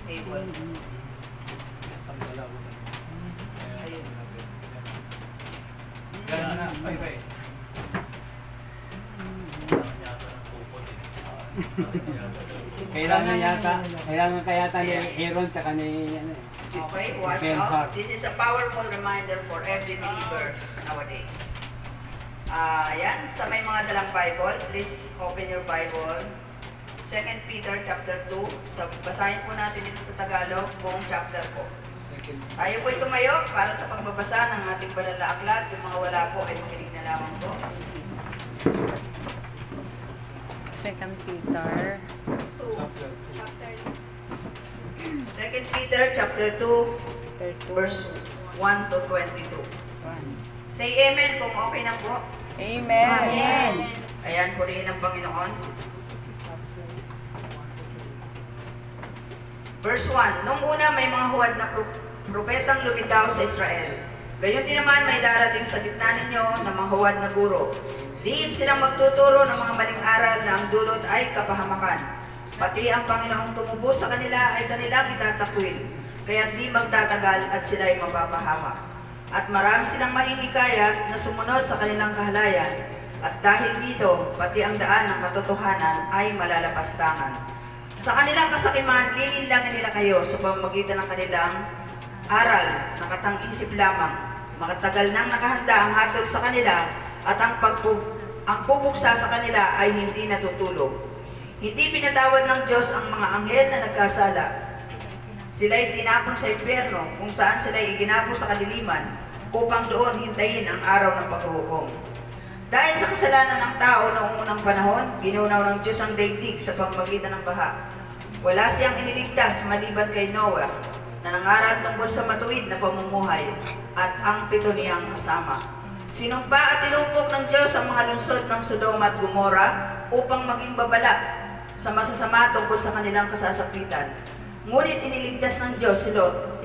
table. Ayun. Gano'n na, bye-bye. Kailangan kayata ni Aaron tsaka ni Okay, watch out. This is a powerful reminder for every believer nowadays. Yan, sa may mga dalang Bible, please open your Bible. 2 Peter chapter 2. So, basahin po natin dito sa Tagalog, buong chapter po. Tayo po'y tumayo para sa pagbabasa ng ating banal na aklat. Yung mga wala po ay makinig na lamang po. 2 Peter 2 Peter chapter 2, verse 1 to 22. Say amen kung okay na po. Amen. Ayan, purihin ng Panginoon. Verse 1, nung una may mga huwad na propetang lumitaw sa Israel. Gayon din naman may darating sa gitna ninyo na mga huwad na guro. Lihim silang magtuturo ng mga maling aral na ang dulot ay kapahamakan. Pati ang Panginoong tumubo sa kanila ay kanilang itatakwil, kaya't di magtatagal at sila ay mapapahamak. At marami silang mahihikayat na sumunod sa kanilang kahalayan, at dahil dito, pati ang daan ng katotohanan ay malalapastangan. Sa kanilang kasakiman, lilinlangin nila kayo sa pamamagitan ng kanilang aral na katang-isip lamang. Makatagal nang nakahanda ang hatol sa kanila at ang pubuksa sa kanila ay hindi natutulog. Hindi pinatawad ng Diyos ang mga anghel na nagkasala. Sila'y tinapon sa impyerno kung saan sila'y iginapo sa kadiliman upang doon hintayin ang araw ng paghuhukom. Dahil sa kasalanan ng tao noong unang panahon, ginunaw ng Diyos ang daigdig sa pamamagitan ng baha. Wala siyang iniligtas maliban kay Noah na nangaral tungkol sa matuwid na pamumuhay at ang 7 niyang kasama. Sinumpa at tinupok ng Diyos ang mga lungsod ng Sodoma at Gomora upang maging babala sa masasama tungkol sa kanilang kasasapitan. Ngunit iniligtas ng Diyos si Lot,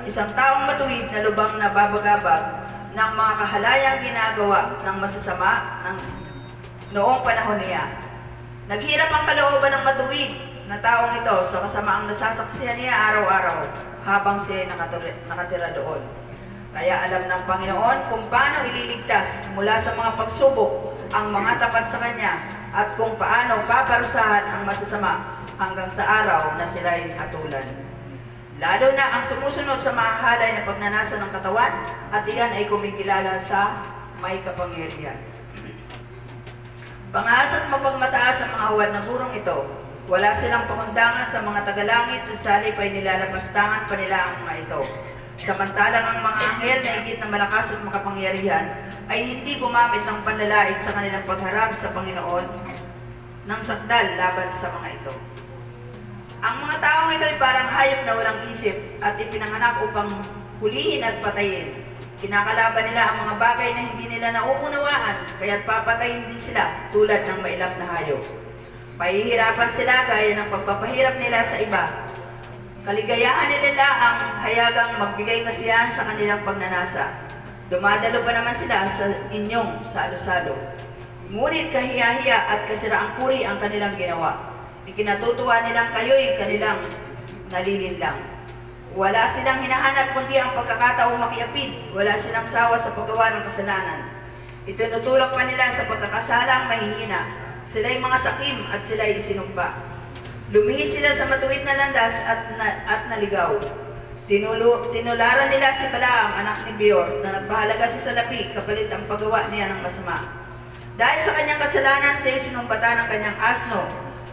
isang taong matuwid na lubang na babagabag ng mga kahalayang ginagawa ng masasama noong panahon niya. Naghirap ang kalooban ng matuwid na taong ito sa kasamaang nasasaksihan niya araw-araw habang siya nakatira doon. Kaya alam ng Panginoon kung paano ililigtas mula sa mga pagsubok ang mga tapat sa Kanya at kung paano paparusahan ang masasama hanggang sa araw na sila'y hatulan. Lalo na ang sumusunod sa mahahalay na pagnanasa ng katawan at iyan ay kumikilala sa may kapangyarihan. Pangaas at mapagmataas ang mga huwad na gurong ito. Wala silang pakundangan sa mga tagalangit at salip ay nilalapastangan pa nila ang mga ito. Samantalang ang mga anghel na higit na malakas at makapangyarihan ay hindi gumamit ng panlalait sa kanilang pagharap sa Panginoon ng sakdal laban sa mga ito. Ang mga taong ito ay parang hayop na walang isip at ipinanganak upang hulihin at patayin. Kinakalaban nila ang mga bagay na hindi nila nauunawaan, kaya't papatayin din sila tulad ng mailap na hayop. Pahihirapan sila gaya ng pagpapahirap nila sa iba. Kaligayahan nila ang hayagang magbigay kasiyahan sa kanilang pagnanasa. Dumadalo pa naman sila sa inyong salo-salo. Ngunit kahiyahiya at kasiraang puri ang kanilang ginawa. Ikinatutuwa nilang kayo'y kanilang nalilinlang. Wala silang hinahanap kundi ang pagkakataong makiapid. Wala silang sawa sa paggawa ng kasalanan. Itinutulak pa nila sa pagkakasalang mahihina. Sila'y mga sakim at sila'y sinumpa. Lumihis sila sa matuwid na landas at naligaw. Tinularan nila si Balaam, anak ni Beor, na nagpahalaga sa salapi kapalit ang paggawa niya ng masama. Dahil sa kanyang kasalanan, siya sinumbatan ng kanyang asno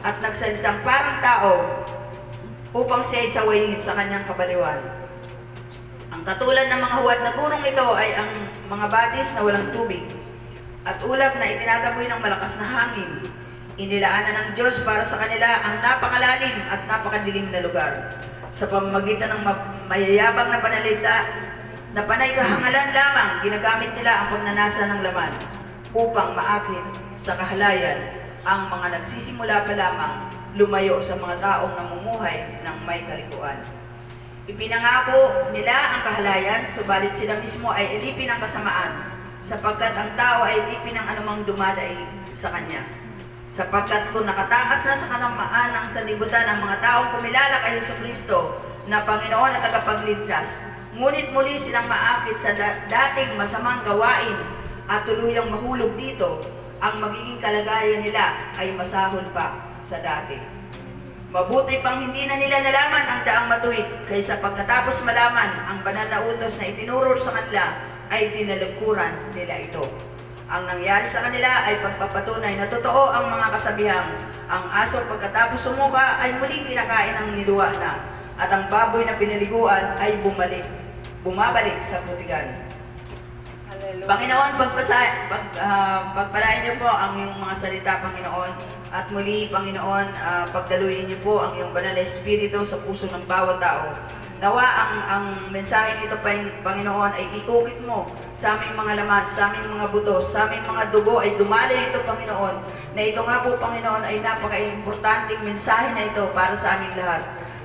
at nagsalitang parang tao upang siya isawayin sa kanyang kabaliwan. Ang katulad ng mga huwad na gurong ito ay ang mga batis na walang tubig at ulap na itinataboy ng malakas na hangin. Inilaanan ng Diyos para sa kanila ang napakalalim at napakadilim na lugar. Sa pamamagitan ng mayayabang na panalita na panay kahangalan lamang, ginagamit nila ang pagnanasa ng laman upang maakit sa kahalayan ang mga nagsisimula pa lamang lumayo sa mga taong namumuhay ng may kalikuan. Ipinangako nila ang kahalayan, subalit sila mismo ay ilipin ang kasamaan, sapagkat ang tao ay ilipin ang anumang dumadaig sa kanya. Sapagkat kung nakatakas na sa kanamaan ang sanlibutan ng mga taong kumilala kay Jesucristo na Panginoon at tagapagligtas, ngunit muli silang maakit sa dating masamang gawain at tuluyang mahulog dito, ang magiging kalagayan nila ay masahol pa sa dati. Mabuti pang hindi na nila nalaman ang daang matuwid, kaysa pagkatapos malaman ang banal na utos na itinuro sa kanila, ay tinalagkuran nila ito. Ang nangyari sa kanila ay pagpapatunay na totoo ang mga kasabihang, ang aso pagkatapos sumuka ay muling kinakain ng niluwa na, at ang baboy na pinaliguan ay bumabalik sa putigan. Panginoon, pagpalain niyo po ang iyong mga salita, Panginoon. At muli, Panginoon, pagdaluyin niyo po ang iyong banal na Espiritu sa puso ng bawat tao. Nawa ang mensaheng ito, Panginoon, ay iukit mo sa aming mga laman, sa aming mga buto, sa aming mga dugo, ay dumali ito, Panginoon. Na ito nga po, Panginoon, ay napaka-importanting mensahe na ito para sa aming lahat.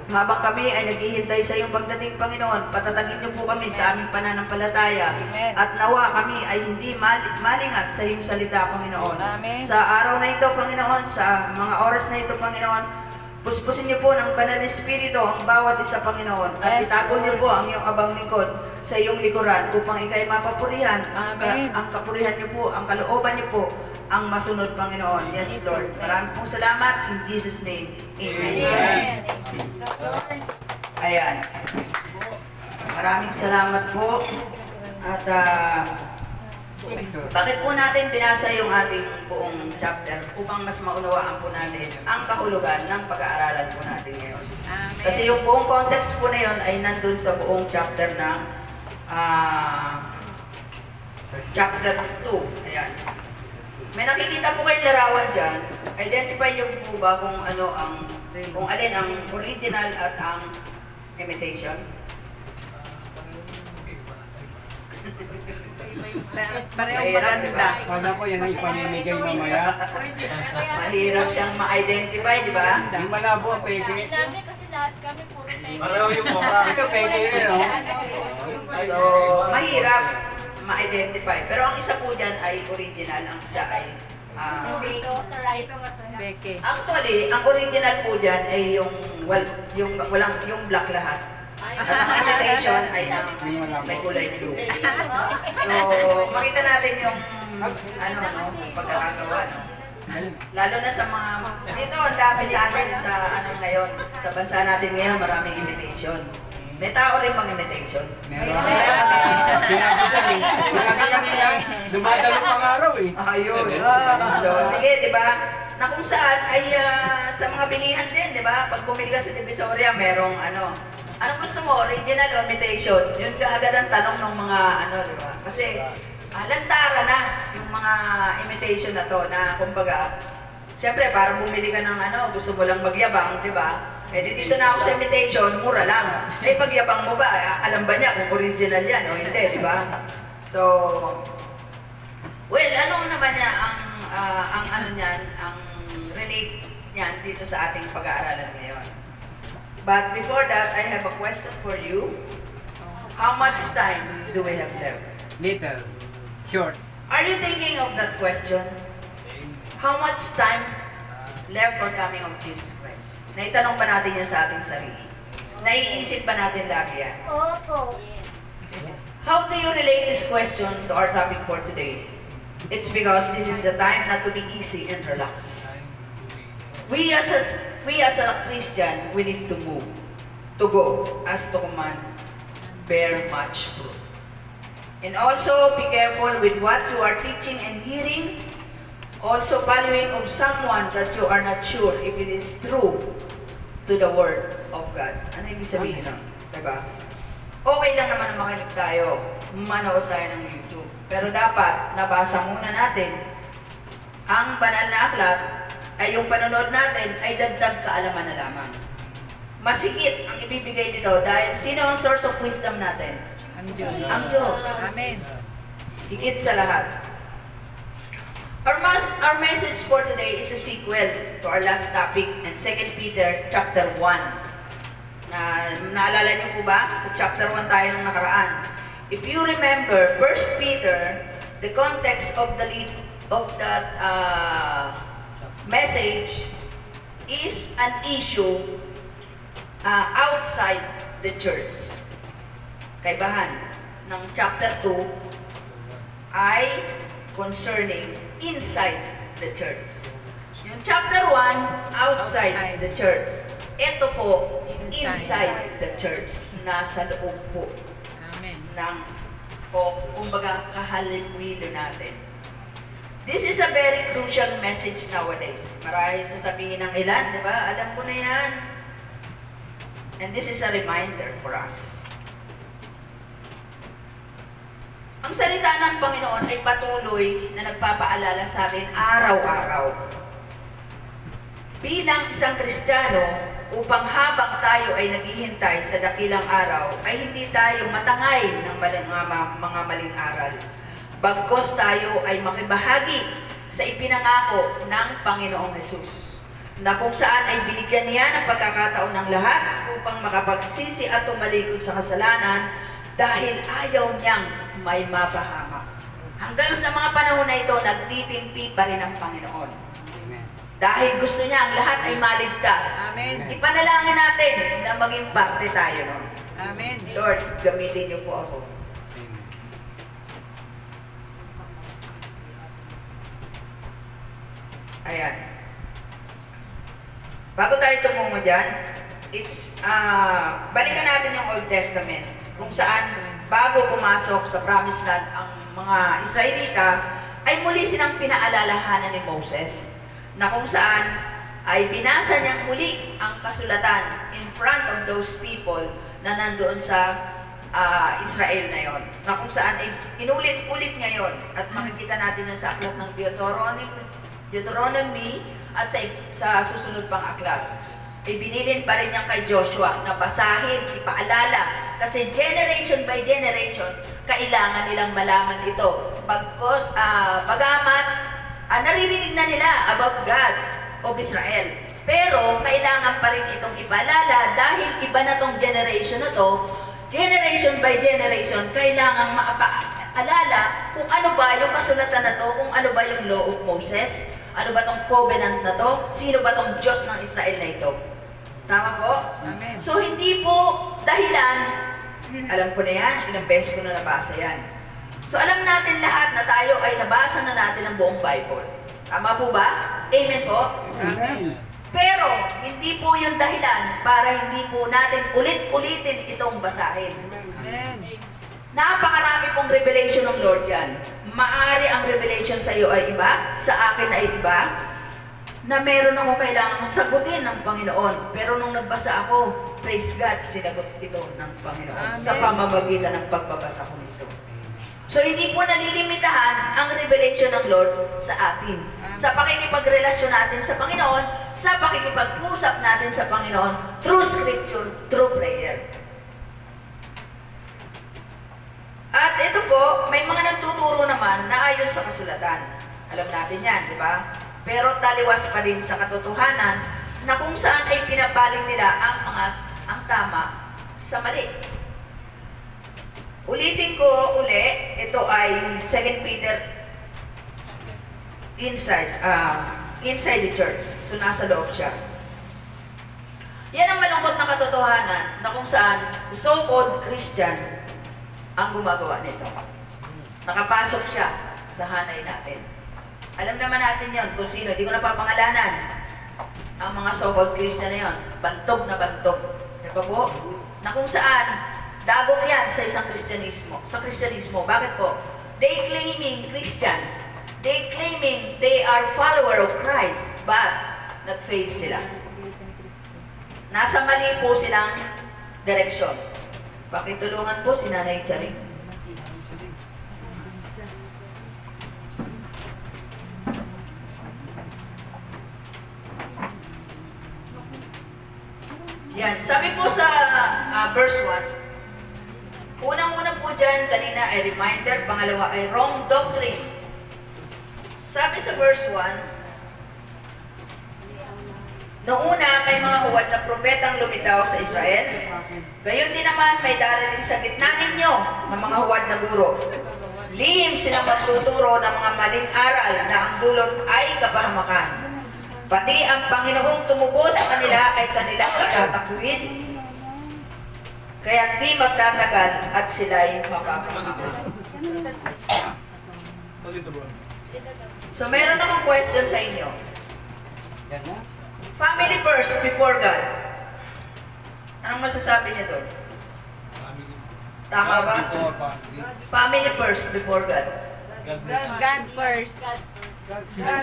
Habang kami ay naghihintay sa iyong pagdating, Panginoon, patatagin niyo po kami sa aming pananampalataya. Amen. At nawa kami ay hindi malingat sa iyong salita, Panginoon. Amen. Sa araw na ito, Panginoon, sa mga oras na ito, Panginoon, puspusin niyo po ng banal na Espiritu ang bawat isa, Panginoon. At Yes, itago niyo Lord. po ang iyong abang lingkod sa iyong likuran upang ikay mapapurihan. Amen. Ang kapurihan niyo po, ang kalooban niyo po, ang masunod, Panginoon. Yes, Jesus' Lord. name. Maraming pong salamat. In Jesus' name. Amen. Ayan. Maraming salamat po. At bakit po natin binasa yung ating buong chapter upang mas maunawaan po natin ang kahulugan ng pag-aaralan po natin ngayon. Amen. Kasi yung buong context po na yun ay nandun sa buong chapter ng chapter 2. Ayan. May nakikita po kayong larawan dyan. Identify niyo po ba kung ano kung alin ang original at ang imitation? Parehong Mahirap, maganda. diba? Kala ko yan ang ipamimigay mamaya. Mahirap siyang ma-identify, di ba? Yung malabo ang peke. Namin kasi lahat kami puro tayo. Pareho yung oras. Ito peke yun, no? So, mahirap ma-identify. Pero ang isa po dyan ay original, ang isa ay Dito sa right. Beke. actually, ang original po dyan ay yung yung black lahat. At ang imitation ay ang may kulay blue. So, makita natin yung pagkakagawa, no? Lalo na sa mga, dito ang dami sa atin sa ngayon, sa bansa natin ngayon, maraming imitation. May tao rin pang imitation. Meron. Sinabi dyan eh. Sinabi kanina, dumadalo pang araw eh. Ayun. So, sige, di ba? Na kung saan ay sa mga bilihan din, di ba? Pag bumili ka sa Divisoria, merong anong gusto mo, original o imitation? Yun kaagad ang tanong ng mga di ba? Kasi lantara na yung mga imitation na to na kumbaga, siyempre para bumili ka ng gusto mo lang magyabang, di ba? Eh dito na ako sa imitation, mura lang. Eh pagyabang mo ba, alam ba niya kung original yan o hindi, di ba? So, well, ano naman niya ang relate niyan dito sa ating pag-aaralan ngayon. But before that, I have a question for you. How much time do we have left? Little. Short. Are you thinking of that question? How much time left for coming of Jesus Christ? Naitanong ba natin yan sa ating sarili? Naiisip ba natin lagi yan? Opo. How do you relate this question to our topic for today? It's because this is the time not to be easy and relax. We as a Christian, we need to move, to go, as to command, bear much fruit. And also be careful with what you are teaching and hearing. Also following of someone that you are not sure if it is true to the Word of God. Ano ibig sabihin nun? Diba? Okay lang naman na makinig tayo, manood tayo ng YouTube. Pero dapat, nabasa muna natin ang banal na aklat ay yung panonood natin ay dagdag kaalaman na lamang. Masigit ang ibibigay nito dahil sino ang source of wisdom natin? Ang Diyos. Ang Diyos. Amen. Higit sa lahat. Our message for today is a sequel to our last topic in 2 Peter chapter 1. Naalala niyo po ba? Sa chapter 1 tayo nung nakaraan. If you remember, 1 Peter, the context of that message is an issue outside the church. Kaibahan ng chapter 2 ay concerning inside the church. Yung chapter 1, outside the church. Ito po, inside the church. Nasa loob po Amen. ng, kumbaga, kahalipwilo natin. This is a very crucial message nowadays. Marahil sasabihin ng ilan, di ba? Alam ko na yan. And this is a reminder for us. Ang salita ng Panginoon ay patuloy na nagpapaalala sa atin araw-araw. Bilang isang Kristiyano, upang habang tayo ay naghihintay sa dakilang araw, ay hindi tayo matangay ng mga maling aral. Bagkos tayo ay makibahagi sa ipinangako ng Panginoong Hesus, na kung saan ay binigyan niya ng pagkakataon ng lahat upang makapagsisi at tumalikod sa kasalanan dahil ayaw niyang may mapahamak. Hanggang sa mga panahon na ito, nagtitimpi pa rin ang Panginoon. Dahil gusto niya ang lahat ay maligtas. Amen. Ipanalangin natin na maging parte tayo nun. Amen. Lord, gamitin niyo po ako. Ayan. Bago tayo tumungo dyan, balikan natin yung Old Testament, kung saan bago pumasok sa Promised Land ang mga Israelita, ay muli silang pinaalalahanan ni Moses, na kung saan ay binasa niyang muli ang kasulatan in front of those people na nandoon sa Israel na yon, na kung saan ay inulit-ulit niya yon, at makikita natin yan sa aklat ng Deuteronomy at sa susunod pang aklat. Ibinilin pa rin niya kay Joshua na basahin, ipaalala, kasi generation by generation, kailangan nilang malaman ito. Bagamat naririnig na nila about God of Israel, pero kailangan pa rin itong ipaalala dahil iba na tong generation na to. Generation by generation, kailangan maapaalala kung ano ba yung kasulatan na to, kung ano ba yung law of Moses, ano ba tong covenant na to, sino ba tong Diyos ng Israel na ito. Tama po? Amen. So, hindi po dahilan, alam ko na yan, ilang beses ko na nabasa yan. So, alam natin lahat na tayo ay nabasa na natin ang buong Bible. Tama po ba? Amen po? Amen. Pero, hindi po yung dahilan para hindi po natin ulit-ulitin itong basahin. Amen. Napakarami pong revelation ng Lord yan. Maari ang revelation sa iyo ay iba, sa akin ay iba, na meron ako kailangang sagutin ng Panginoon. Pero nung nagbasa ako, praise God, sinagot ito ng Panginoon. Amen. Sa pamamagitan ng pagbabasa ko nito. So, hindi po nalilimitahan ang revelation ng Lord sa atin. Sa pakikipagrelasyon natin sa Panginoon, sa pakikipag-usap natin sa Panginoon, through Scripture, through prayer. At ito po, may mga nagtuturo naman na ayon sa kasulatan. Alam natin yan, di ba? Pero taliwas pa din sa katotohanan na kung saan ay pinapaling nila ang tama sa mali. Ulitin ko uli, ito ay 2 Peter inside the church. So, nasa loob siya. Yan ang malungkot na katotohanan na kung saan so-called Christian ang gumagawa nito. Nakapasok siya sa hanay natin. Alam naman natin yon kung sino. Hindi ko napapangalanan ang mga so-called Christian na yon. Bantog na bantog. Diba po? Na kung saan dagok yan sa isang Kristyanismo. Sa Kristyanismo. Bakit po? They claiming Christian. They claiming they are follower of Christ. But, nag-fail sila. Nasa mali po silang direksyon. Pakitulungan po si Nanay Charing. Yan. Sabi po sa verse 1, unang-una po dyan, kanina ay reminder, pangalawa ay wrong doctrine. Sabi sa verse 1, noong una, may mga huwad na propetang lumitaw sa Israel. Gayon din naman, may darating sa gitna ninyo ng mga huwad na guro. Lihim silang magtuturo ng mga maling aral na ang dulot ay kapahamakan. Pati ang Panginoong tumubo sa kanila ay kanilang tatakuin. Kaya di magtatagal at sila'y mapapangako. So meron akong question sa inyo. Family first before God. Anong masasabi niyo doon? Tama ba? Family first before God. God first. God first. God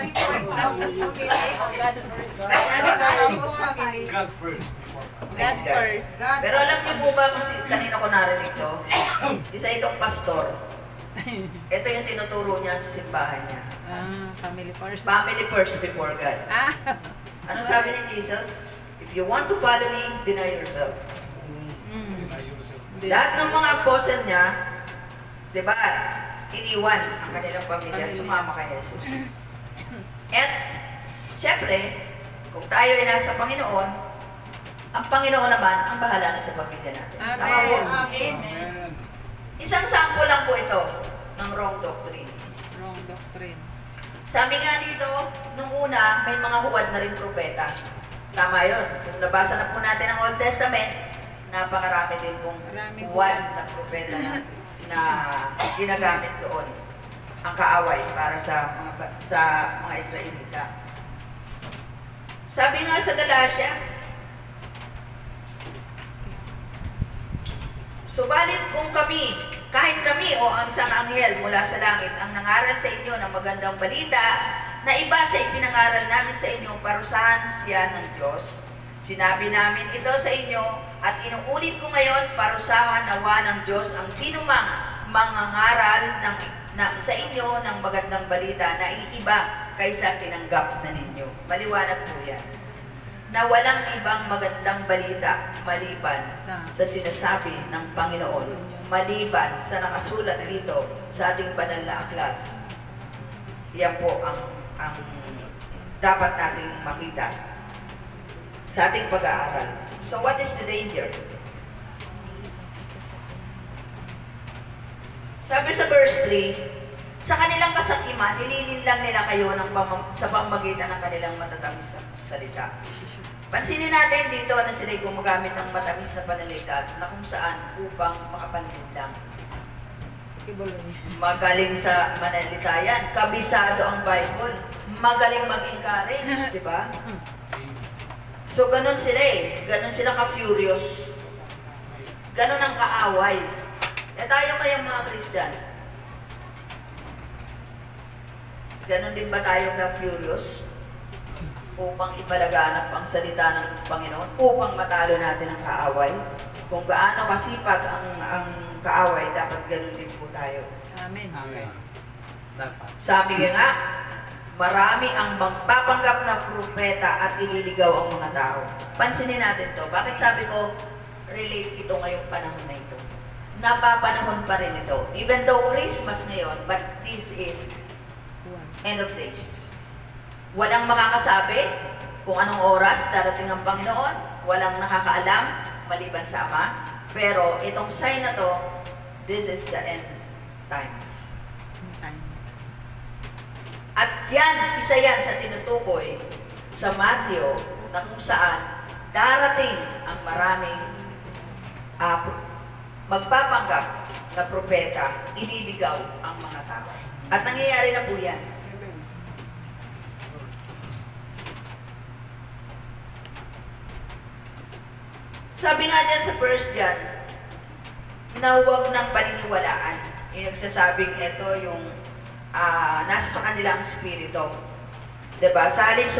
Praise God. first. Pero alam niyo po ba kung kanina ko narinig to? Isa itong pastor. Ito yung tinuturo niya sa simbahan niya. Family first. Family first before God. Ano sabi ni Jesus? If you want to follow me, deny yourself. Lahat ng mga apostle niya, di ba, iniwan ang kanilang pamilya at sumama kay Jesus. At, siyempre, kung tayo ay nasa Panginoon, ang Panginoon naman ang bahala na sa pamilya natin. Tama po? Amen. Isang sample lang po ito ng wrong doctrine. Wrong doctrine. Sabi nga dito, nung una, may mga huwad na rin propeta. Tama yun. Kung nabasa na po natin ang Old Testament, napakarami din pong Maraming huwad na propeta na ginagamit doon ang kaaway para sa mga Israelita. Sabi nga sa Galatia, subalit kung kami, kahit kami o ang isang anghel mula sa langit ang nangaral sa inyo ng magandang balita na iba sa ipinangaral namin sa inyo, parusahan siya ng Diyos. Sinabi namin ito sa inyo at inuulit ko ngayon, parusahan nawa ng Diyos ang sinumang mangangaral sa inyo ng magandang balita na iiba kaysa tinanggap na ninyo. Maliwanag po yan. Na walang ibang magandang balita maliban sa sinasabi ng Panginoon, maliban sa nakasulat dito sa ating banal na aklat. Yan po ang dapat nating makita sa ating pag-aaral. So what is the danger? Sabi sa verse 3, sa kanilang kasakiman, nililinlang nila kayo sa pamamagitan ng kanilang matatamis na salita. Pansinin natin dito na sila'y gumagamit ng matamis na panalita na kung saan upang makapanlinlang. Magaling sa manalita yan. Kabisado ang Bible. Magaling mag-encourage, di ba? So, ganun sila eh. Ganun sila ka-furious. Ganun ang kaaway. E tayo kayang mga Christian. Ganun din ba tayo ka-furious? Upang ipalaganap ang salita ng Panginoon, upang matalo natin ang kaaway. Kung gaano kasipag ang kaaway, dapat ganun din po tayo. Amen. Sabi nga, marami ang magpapanggap na propeta at ililigaw ang mga tao. Pansinin natin to. Bakit sabi ko, relate ito ngayong panahon na ito? Napapanahon pa rin ito. Even though Christmas ngayon, but this is end of days. Walang makakasabi kung anong oras darating ang Panginoon. Walang nakakaalam, maliban sa Ama. Pero itong sign na to, this is the end times. At yan, isa yan sa tinutukoy sa Matthew na kung saan darating ang maraming magpapanggap na propeta, ililigaw ang mga tao. At nangyayari na po yan. Sabi nga dyan sa 1 John, na huwag ng paniniwalaan. Yung nagsasabing ito yung nasa sa kanila ang spirito. Diba? Sa halip,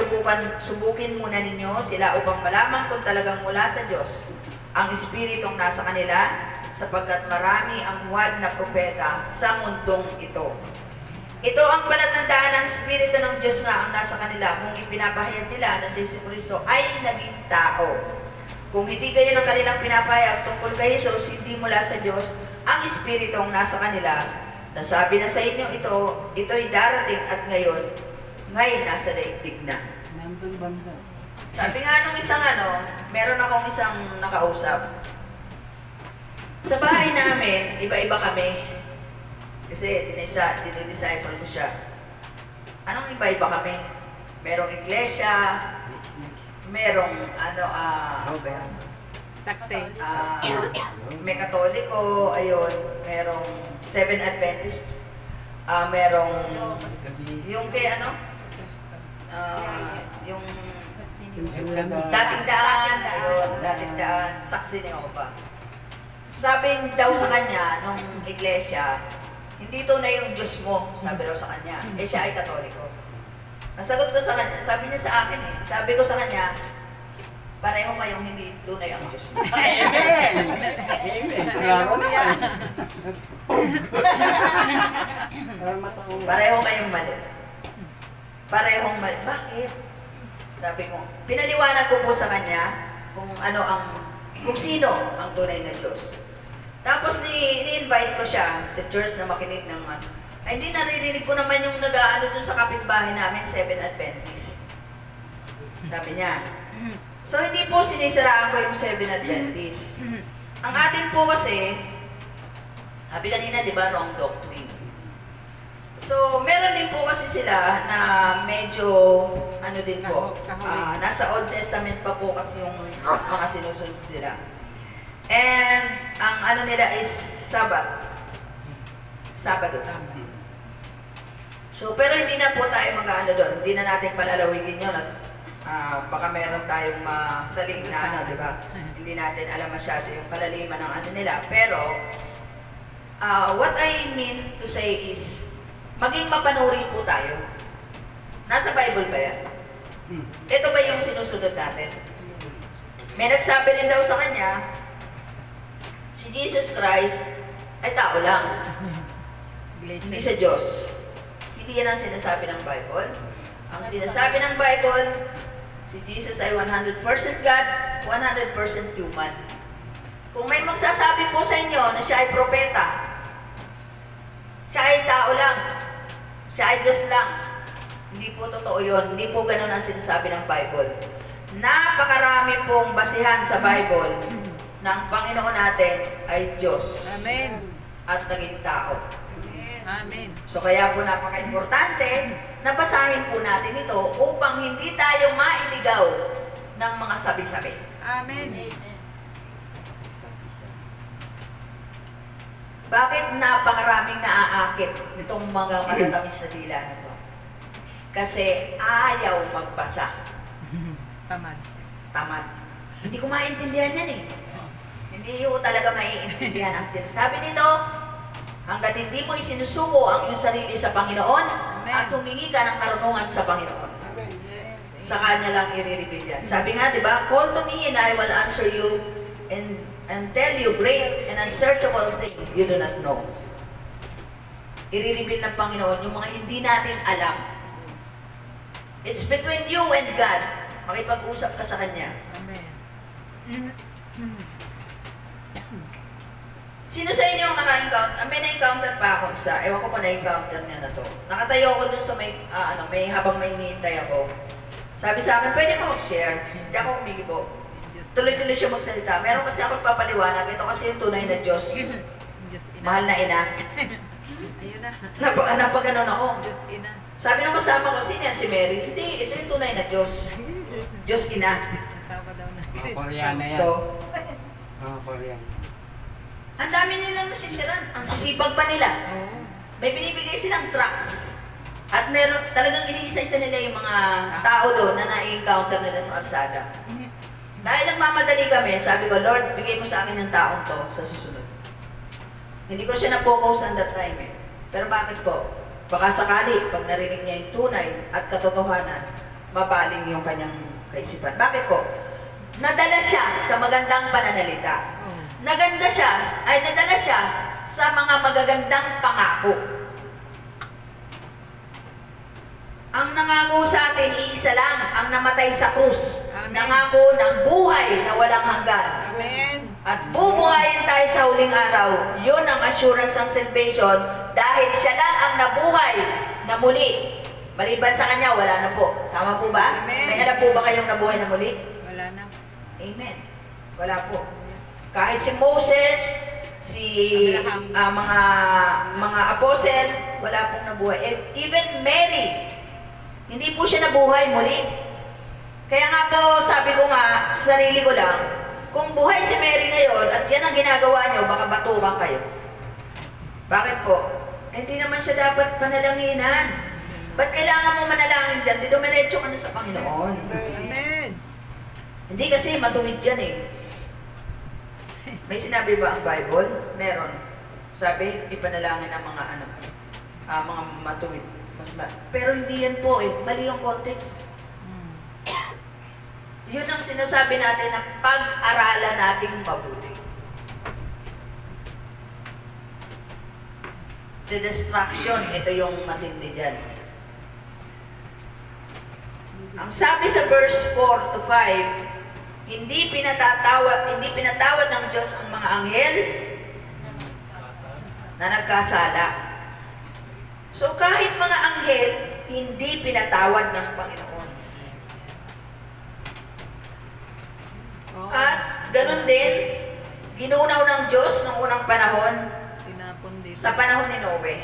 subukin muna ninyo sila upang malaman kung talagang mula sa Diyos ang espiritong nasa kanila, sapagkat marami ang huwad na propeta sa mundong ito. Ito ang palatandaan ng Espiritu ng Diyos nga ang nasa kanila kung ipinapahayag nila na si Kristo ay naging tao. Kung hindi kayo ng kanilang pinapahayag tungkol kay Jesus, hindi mula sa Diyos ang Espiritong nasa kanila. Nasabi na sa inyo ito'y darating at ngayon nasa daigdig na. Sabi nga nung isang meron akong isang nakausap. Sa bahay namin, iba-iba kami. Kasi dinidisciple ko siya. Anong iba-iba kami? merong iglesia, merong Sakse. may Katoliko, ayun, merong Seven Adventist, merong yung kay yung dating daan, ayun, dating daan, saksi ni Opa. Sabi daw sa kanya, nung iglesia, hindi tunay yung Diyos mo, sabi raw sa kanya. Siya ay Katoliko. Nasagot ko sa kanya, sabi niya sa akin sabi ko sa kanya, pareho kayong hindi tunay ang Diyos mo. Amen! Amen! Klaro na yan. Pareho kayong mali. Parehong mali. Bakit? Sabi ko, pinaliwanag ko po sa kanya kung kung sino ang tunay na Diyos. Tapos ni-invite ko siya sa church na makinig ng ay hindi naririnig ko naman yung nag-aano dun sa kapitbahay namin, Seven Adventist. Sabi niya. So hindi po sinisiraan ko yung Seven Adventist. Ang atin po kasi, sabi kanina, di ba, wrong doctrine. So, meron din po kasi sila na medyo, din po, nasa Old Testament pa po kasi yung mga sinusunod nila. And, ang nila is Sabbath. Sabado. So, pero hindi na po tayo doon. Hindi na natin palalawigin yun at baka meron tayong masaling na di ba? Hindi natin alam masyado yung kalaliman ng nila. Pero, what I mean to say is, maging mapanuri po tayo. Nasa Bible ba yan? Ito ba yung sinusunod natin? May nagsabi rin daw sa kanya, si Jesus Christ ay tao lang. Hindi siya Diyos. Hindi yan ang sinasabi ng Bible. Ang sinasabi ng Bible, si Jesus ay 100% God, 100% human. Kung may magsasabi po sa inyo na siya ay propeta, siya ay tao lang, siya ay Diyos lang, hindi po totoo yun. Hindi po ganun ang sinasabi ng Bible. Napakarami pong basihan sa Bible ng Panginoon natin ay Diyos. Amen. At naging tao. Amen. So kaya po napaka-importante na basahin po natin ito upang hindi tayo mailigaw ng mga sabi-sabi. Amen. Bakit napakaraming naaakit nitong mga matatamis na dila na to? Kasi ayaw magbasa. Tamad. Tamad. Hindi ko maintindihan yan Hindi ko talaga maiintindihan ang sinasabi nito. Hanggat hindi mo isinusuko ang iyong sarili sa Panginoon at humingi ka ng karunungan sa Panginoon. Sa Kanya lang i-reveal yan. Sabi nga, di ba? Call to me and I will answer you and tell you great and unsearchable things you do not know. I-reveal ng Panginoon yung mga hindi natin alam. It's between you and God. Makipag-usap ka sa Kanya. Amen. Sino sa inyo ang naka-encounter? May na-encounter pa ako ewan ko kung na-encounter niya na to. Nakatayo ako dun sa habang may hinihintay ako. Sabi sa akin, pwede mo mag-share. Hindi ako kumikibo. Tuloy-tuloy siya magsalita. Meron kasi ako papaliwanag. Ito kasi yung tunay na Diyos. Diyos ina. Mahal na ina. Ayun na. Napaganon ako. Diyos ina. Sabi ng kasama ko, sino yan si Mary? Hindi, ito yung tunay na Diyos. Diyos ina. Kasama daw na Mga Kristo. Koreana yan. So, Mga Koreana. ang dami nilang nasisiran. Ang sisipag pa nila. Oo. May binibigay silang trucks. At meron talagang iniisa-isa nila yung mga tao doon na na-encounter nila sa kalsada. Dahil nagmamadali kami, sabi ko, Lord, bigay mo sa akin yung taong to sa susunod. Hindi ko siya na-focus on that time Pero bakit po? Baka sakali, pag narinig niya yung tunay at katotohanan, mabaling yung kanyang kaisipan. Bakit po? Nadala siya sa magandang pananalita. Nadala siya sa mga magagandang pangako. Ang nangako sa atin, iisa lang, ang namatay sa krus. Amen. Nangako ng buhay na walang hanggan. Amen. At bubuhayin tayo sa huling araw. Yun ang assurance ng salvation dahil siya lang ang nabuhay na muli. Maliban sa kanya, wala na po. Tama po ba? Amen. May alam po ba kayong nabuhay na muli? Wala na. Amen. Wala po. Kahit si Moses, Abraham. mga apostle, wala pong nabuhay. Even Mary, Hindi po siya nabuhay muli. Kaya nga po, sabi ko nga, sa sarili ko lang, kung buhay si Mary ngayon at yan ang ginagawa niyo, baka batukan kayo. Bakit po? Hindi naman siya dapat panalanginan. Ba't kailangan mo manalangin dyan? Di dumiretso ka na sa Panginoon. Amen. Hindi kasi matuwid yan eh. May sinabi ba ang Bible? Meron. Sabi, ipanalangin ang mga mga matuwid. Pero hindi yan po eh. Mali yung context. Yun ang sinasabi natin na pag-aralan nating mabuti. The distraction, ito yung matindi dyan. Ang sabi sa verse 4 to 5, hindi pinatawad ng Diyos ang mga anghel na nagkasala. So kahit mga anghel, hindi pinatawad ng Panginoon. At ganun din, ginunaw ng Diyos noong unang panahon Tinapon dito. sa panahon ni Noe.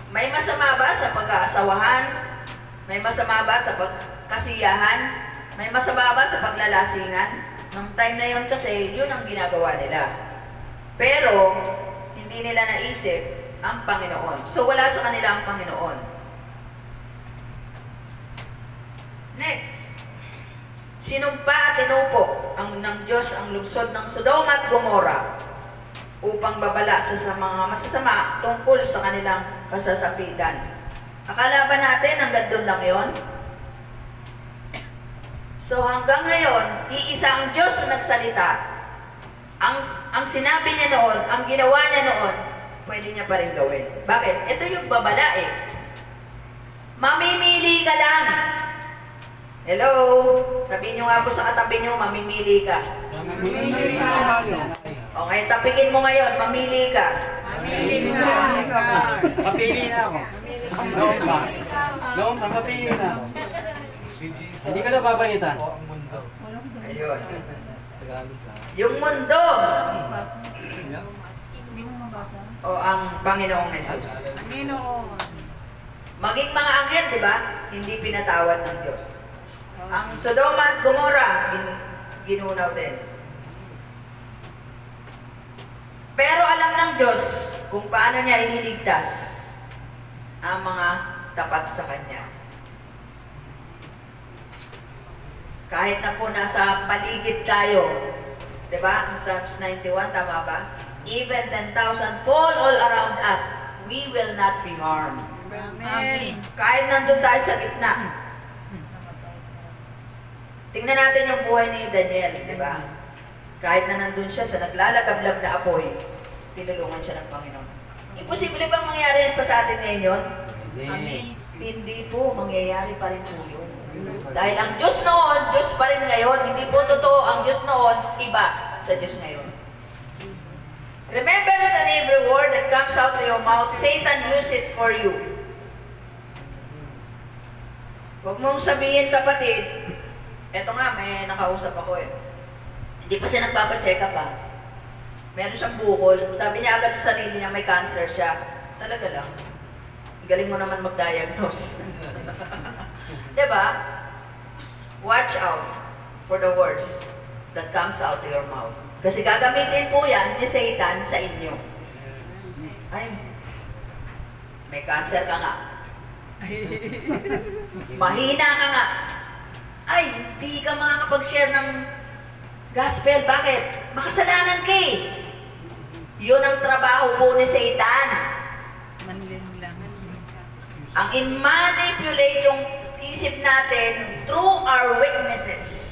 May masama ba sa pag-aasawahan? May masama ba sa pagkasiyahan? May masama ba sa paglalasingan? Nung time na yon kasi, yun ang ginagawa nila. Pero, hindi nila naisip ang Panginoon. So, wala sa kanila ang Panginoon. Next. Sinumpa at tinupo ng Diyos ang lungsod ng Sodoma at Gomora upang babala sa mga masasama tungkol sa kanilang kasasapitan. Akala ba natin hanggang doon lang yon? So hanggang ngayon, iisa ang Diyos na nagsalita. Ang sinabi niya noon, ang ginawa niya noon, pwede niya pa rin gawin. Bakit? Ito yung babala eh. Mamimili ka lang. Hello? Sabihin niyo nga po sa katabi niyo, mamimili ka. Okay, tapikin mo ngayon, mamili ka. Mamili ka. Kapili na ako. Noon pa. Noon pa, kapili na ako. Hindi ka na babalitan. Ayun. Yung mundo. O ang Panginoong Jesus. Panginoon. Maging mga anghel, di ba? Hindi pinatawad ng Diyos. Ang Sodoma at Gomora, ginunaw din. Pero alam ng Diyos kung paano niya ililigtas ang mga tapat sa Kanya. Kahit na po nasa paligid tayo, di ba? Psalms 91, tama ba? Even 10,000 fall all around us, we will not be harmed. Amen. Kahit nandun tayo sa gitna. Tingnan natin yung buhay ni Daniel, di ba? Kahit na nandun siya sa naglalagablab na apoy, tinulungan siya ng Panginoon. Imposible bang mangyari yan pa sa atin ngayon yun? Hindi. Hindi po, mangyayari pa rin po yun. Dahil ang Diyos noon, Diyos pa rin ngayon. Hindi po totoo ang Diyos noon, iba sa Diyos ngayon. Remember that in every word that comes out of your mouth, Satan use it for you. Huwag mong sabihin, kapatid, eto nga, may nakausap ako eh. Hindi pa siya nagpapacheck up pa. Meron siyang bukol. Sabi niya agad sa sarili niya, may cancer siya. Talaga lang. Galing mo naman mag-diagnose. Diba? Watch out for the words that comes out of your mouth. Kasi gagamitin po yan ni Satan sa inyo. Ay, may cancer ka nga. Mahina ka nga. Ay, hindi ka makakapag-share ng gospel. Bakit? Makasalanan ka eh. Yun ang trabaho po ni Satan. Manlin lang. Ang i-manipulate yung isip natin through our weaknesses.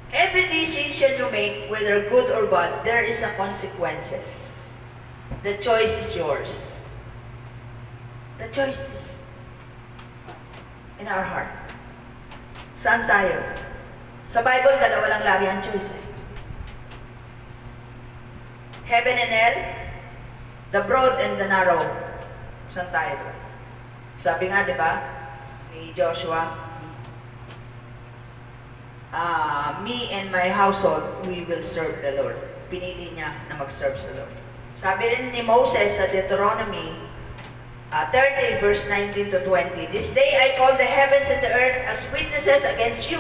Every decision you make, whether good or bad, there is a consequences. The choice is yours. The choice is in our heart. Saan tayo? Sa Bible, dalawa lang lagi ang choice eh. Heaven and hell, the broad and the narrow. Saan tayo doon? Sabi nga, di ba, ni Joshua, me and my household, we will serve the Lord. Pinili niya na mag-serve sa Lord. Sabi rin ni Moses sa Deuteronomy 30 verse 19 to 20, "This day I call the heavens and the earth as witnesses against you,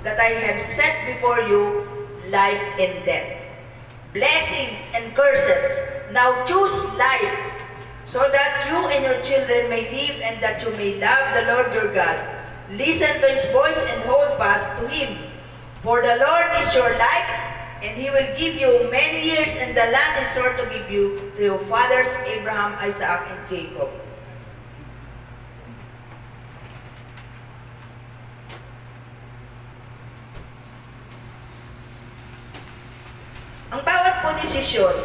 that I have set before you life and death, blessings and curses. Now choose life, so that you and your children may live and that you may love the Lord your God. Listen to His voice and hold fast to Him. For the Lord is your life, and He will give you many years, and the land is sure to give you to your fathers Abraham, Isaac, and Jacob." Ang bawat po desisyon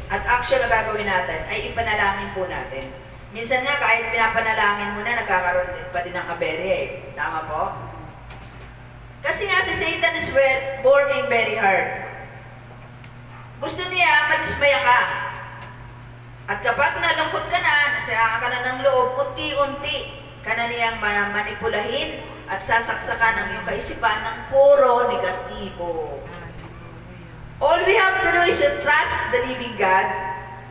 at action na gagawin natin ay ipanalangin po natin. Minsan nga kahit pinapanalangin mo na, nagkakaroon din pa din ng aberya eh. Tama po? Kasi nga si Satan is working very hard. Gusto niya madismaya ka. At kapag nalungkot ka na, nasiraan ka na ng loob, unti-unti ka na niyang manipulahin at sasaksakan ang iyong kaisipan ng puro negatibo. All we have to do is to trust the living God.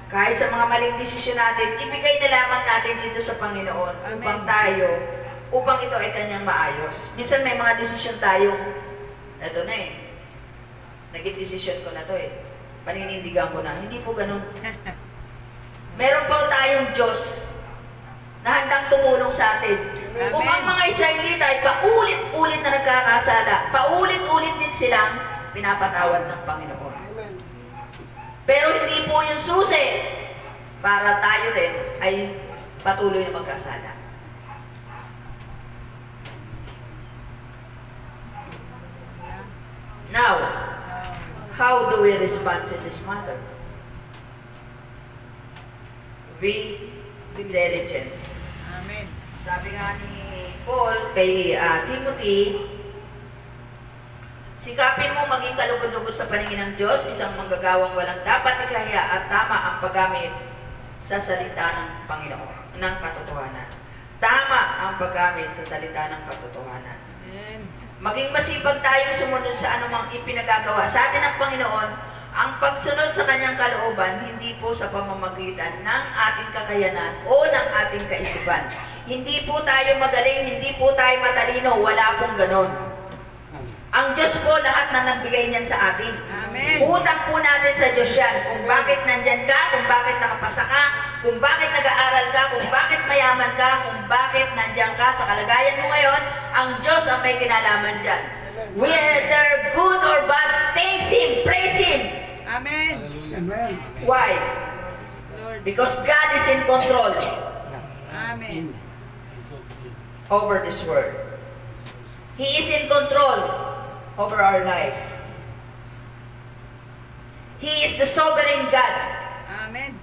Kahit sa mga maling desisyon natin, ibigay na lamang natin ito sa Panginoon. Amen. Upang ito ay Kanyang maayos. Minsan may mga desisyon tayong, eto na eh, naging desisyon ko na to eh, paninindigan ko na. Hindi po ganun. Meron po tayong Diyos na handang tumulong sa atin. Amen. Kung ang mga Israelita ay paulit-ulit na nagkakasala, paulit-ulit din silang pinapatawad ng Panginoon. Pero hindi po yung susi para tayo rin ay patuloy na magkasala. Now, how do we respond in this matter? Be diligent. Amen. Sabi nga ni Paul kay Timothy, sikapin mo maging kalugod-lugod sa paningin ng Diyos, isang manggagawang walang dapat ikahiya at tama ang paggamit sa salita ng Panginoon, ng katotohanan. Tama ang paggamit sa salita ng katotohanan. Amen. Maging masipag tayong sumunod sa anumang ipinagagawa sa atin ng Panginoon. Ang pagsunod sa Kanyang kalooban, hindi po sa pamamagitan ng ating kakayanan o ng ating kaisipan. Hindi po tayo magaling, hindi po tayo matalino, wala pong ganon. Ang Diyos po lahat na nagbigay niyan sa atin. Amen. Utang po natin sa Diyos yan. Kung bakit nandyan ka, kung bakit nakapasa ka, kung bakit nag-aaral ka, kung bakit mayaman ka, kung bakit nandyan ka sa kalagayan mo ngayon, ang Diyos ang may kinalaman dyan. Whether good or bad, thanks Him, praise Him. Amen. Why? Lord. Because God is in control Amen. over this world. He is in control over our life. He is the sovereign God Amen.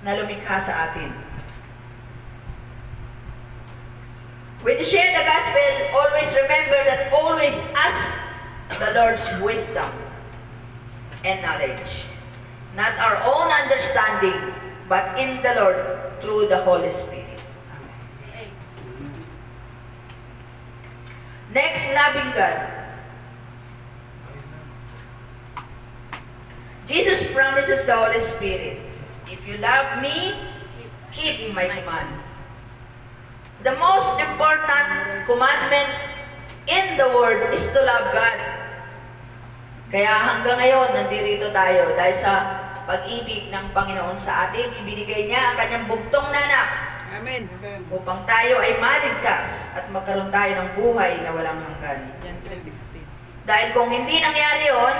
na lumikha sa atin. When you share the gospel, always remember that always ask the Lord's wisdom and knowledge. Not our own understanding, but in the Lord through the Holy Spirit. Next, loving God. Jesus promises the Holy Spirit, "If you love me, keep my commands." The most important commandment in the world is to love God. Kaya hanggang ngayon, nandito tayo dahil sa pag-ibig ng Panginoon sa atin, ibinigay niya ang kanyang bugtong na anak Amen. upang tayo ay maligtas at magkaroon tayo ng buhay na walang hanggan. John 3:16. Dahil kung hindi nangyari yon,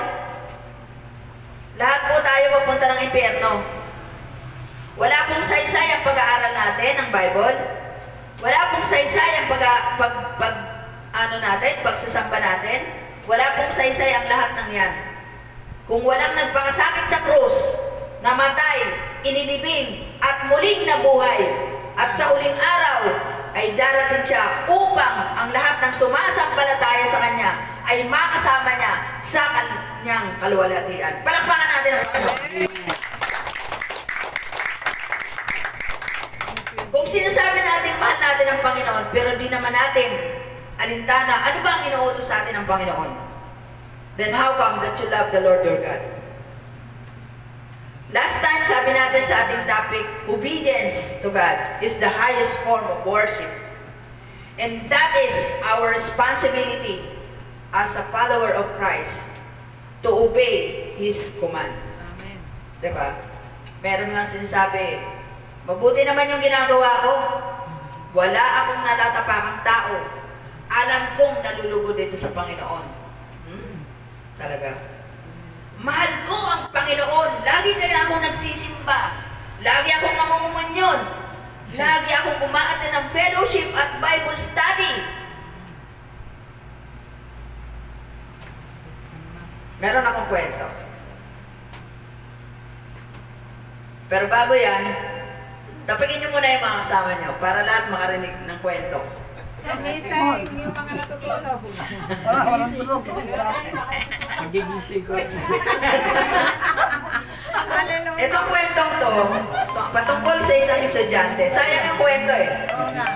lahat po tayo papunta ng impyerno. Wala pong saysay ang pag-aaral natin ng Bible. Wala pong saysay ang pagsasamba natin. Wala pong saysay ang lahat ng yan. Kung walang nagpakasakit sa krus, namatay, inilibing, at muling nabuhay, at sa huling araw ay darating siya upang ang lahat ng sumasampalataya sa Kanya ay makasama niya sa Kanyang kaluwalhatian. Palakpakan natin ang Panginoon. Kung sinasabi natin mahal natin ang Panginoon, pero di naman natin alintana, ano ba ang inuutos sa atin ng Panginoon? Then how come that you love the Lord your God? Last time, sabi natin sa ating topic, obedience to God is the highest form of worship. And that is our responsibility as a follower of Christ to obey His command. Amen. Diba? Meron nga sinasabi, mabuti naman yung ginagawa ko. Wala akong natatapakang tao. Alam kong nalulugod dito sa Panginoon. Talaga. Mahal ko ang Panginoon. Lagi kaya akong nagsisimba. Lagi akong namumumanyon. Lagi akong umaattend ng fellowship at Bible study. Meron akong kwento. Pero bago yan, tapikin niyo muna yung mga kasama niyo para lahat makarinig ng kwento. Amazing yung mga natutulog. Walang tulog. Magigising ko. Hallelujah. Itong kwentong to, patungkol sa isang estudyante. Sayang yung kwento eh. Oo nga.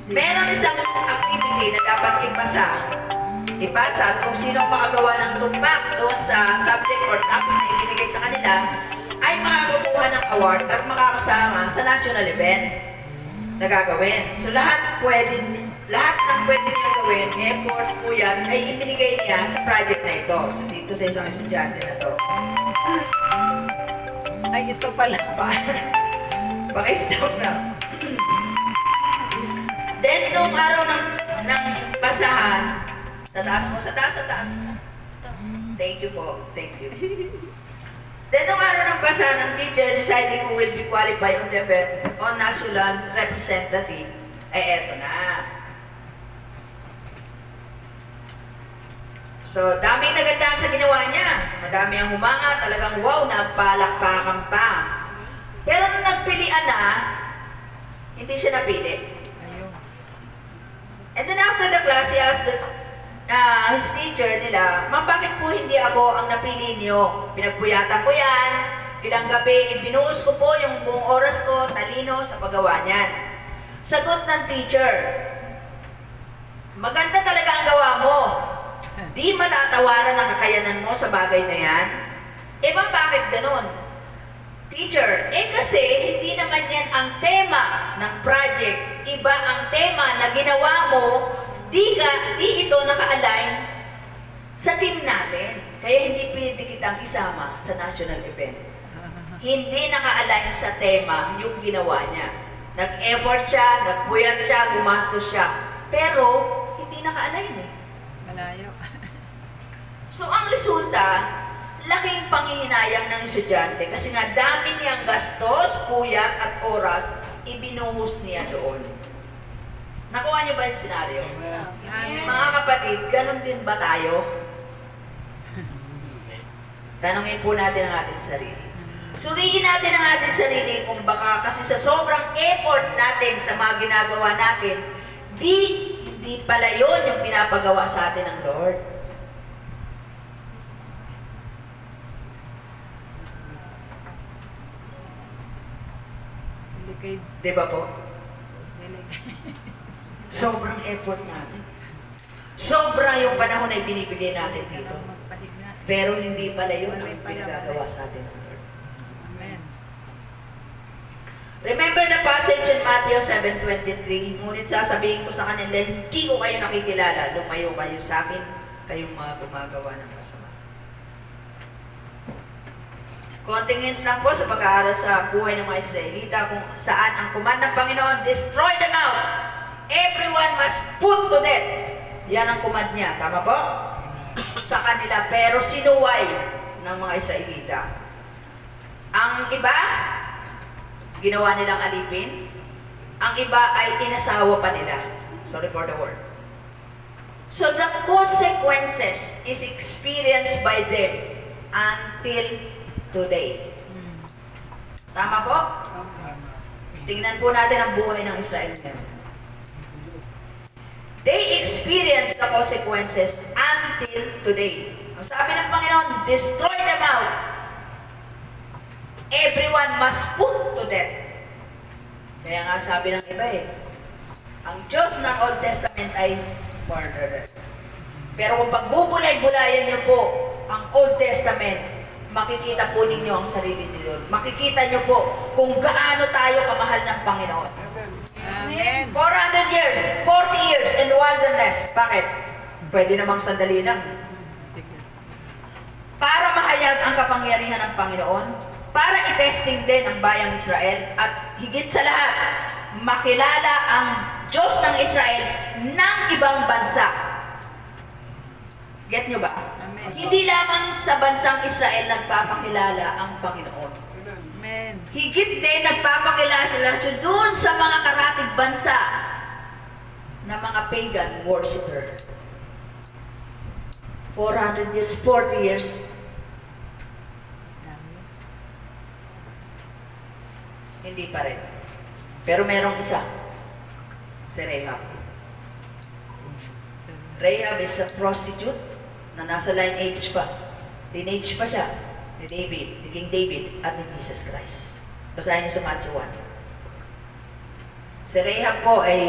Meron isang activity na dapat ipasa at kung sino ang makagawa ng tumpak doon sa subject or topic na ibinigay sa kanila ay makakakuha ng award at makakasama sa national event na gagawin. So lahat ng pwede niya gawin, effort po yan, ay ibinigay niya sa project na ito. So dito sa isang estudyante na to. Ay, ito pala. Paki-stop na. Then, nung araw ng basahan, sa taas. Thank you po. Thank you. Then, nung araw ng basahan ng teacher deciding who will be qualified on the event on national representative, eto na. So, daming nagandahan sa ginawa niya. Madami ang humanga, talagang wow, nagpalakpakan pa. Pero nung nagpilian na, hindi siya napili. Ayun. And then after the class, he asked his teacher nila, "Ma'am, bakit po hindi ako ang napili niyo? Pinagpuyatan ko yan. Ilang gabi, ibinuhos ko po yung buong oras ko, talino sa paggawa niyan." Sagot ng teacher, "Maganda talaga ang gawa mo. Di matatawaran ang kakayanan mo sa bagay na yan." Eh, ma'am, bakit ganun? Teacher, kasi hindi naman yan ang tema ng project. Iba ang tema na ginawa mo, di ito naka-align sa team natin. Kaya hindi pwede kitang isama sa national event. Hindi naka-align sa tema yung ginawa niya. Nag-effort siya, nagpuyat siya, gumastos siya. Pero, hindi naka-align eh. Malayo. So, ang resulta, laking panghihinayang ng estudyante kasi nga dami niyang gastos, puyat at oras, ibinuhos niya doon. Nakuha niyo ba yung senaryo? Amen. Mga kapatid, ganun din ba tayo? Tanungin po natin ang ating sarili. Suriin natin ang ating sarili kung baka kasi sa sobrang effort natin sa mga ginagawa natin, hindi pala yun yung pinapagawa sa atin ng Lord. Decades. Di ba po? Delicades. Sobrang effort natin. Sobra yung panahon na ibinibigay natin dito. Magpahinga. Pero hindi pala yun ang pinagagawa sa atin ng Lord. Amen. Remember the passage in Matthew 7:23, ngunit sasabihin ko sa kanila, hindi ko kayo nakikilala, lumayo kayo sa akin, kayong mga gumagawa ng masama. Konting hints lang po sa pag-aaral sa buhay ng mga Israelita kung saan ang command ng Panginoon, destroy them out. Everyone must put to death. Yan ang command niya. Tama po? Sa kanila. Pero sinuway ng mga Israelita. Ang iba, ginawa nilang alipin. Ang iba ay inasawa pa nila. Sorry for the word. So the consequences is experienced by them until today. Tama po? Okay. Tingnan po natin ang buhay ng Israel ngayon. They experience the consequences until today. Ang sabi ng Panginoon, destroy them out. Everyone must put to death. Kaya nga sabi ng iba ang Diyos ng Old Testament ay murderer. Pero kung pagbubulay-bulayan niyo po ang Old Testament, makikita po ninyo ang sarili ninyo. Makikita nyo po kung gaano tayo kamahal ng Panginoon. Amen. 400 years, 40 years in wilderness. Bakit? Pwede namang sandali lang. Para mahayag ang kapangyarihan ng Panginoon, para i-testing din ang bayang Israel, at higit sa lahat, makilala ang Diyos ng Israel ng ibang bansa. Get nyo ba? Amen. Hindi lamang sa bansang Israel nagpapakilala ang Panginoon. Amen. Higit din nagpapakilala sila doon sa mga karatig bansa na mga pagan worshiper. 400 years, 40 years, hindi pa rin. Pero merong isa, si Rahab. Rahab is a prostitute na nasa lineage pa. Lineage pa siya ni David, ni King David at ni Jesus Christ. Basahin niyo sa Matthew 1. Si Rahab po ay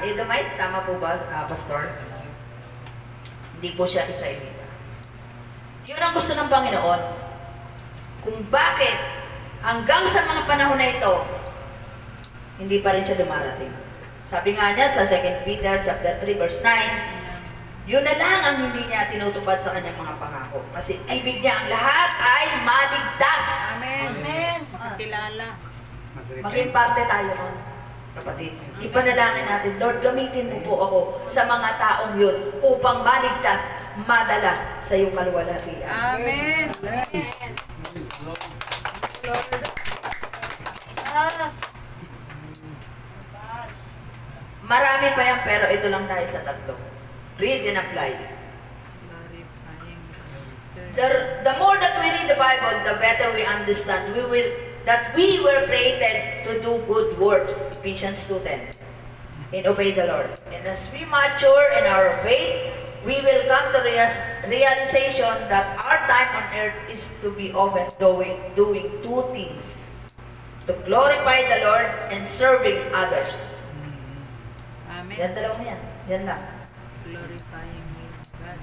Edomite, tama po ba, Pastor? Hindi po siya Israelita. Yun ang gusto ng Panginoon. Kung bakit hanggang sa mga panahon na ito, hindi pa rin siya dumarating. Sabi nga niya sa 2 Peter chapter 3 verse 9, yun na lang ang hindi niya tinutupad sa kanyang mga pangako. Kasi ibig niya ang lahat ay maligtas. Amen. Amen. Makakilala. Maging parte tayo nun, kapatid. Ipanalangin natin, Lord, gamitin mo po ako sa mga taong yun upang maligtas, madala sa iyong kaluwalhatian. Amen. Marami pa yan, pero ito lang tayo sa tatlo. Read and apply. Glorifying Sir. The more that we read the Bible, the better we understand that we were created to do good works. Ephesians 2:10. And obey the Lord. And as we mature in our faith, we will come to realization that our time on earth is to be often doing two things. To glorify the Lord and serving others. Amen. Yan dalawang yan. Yan lang. Glorifying God.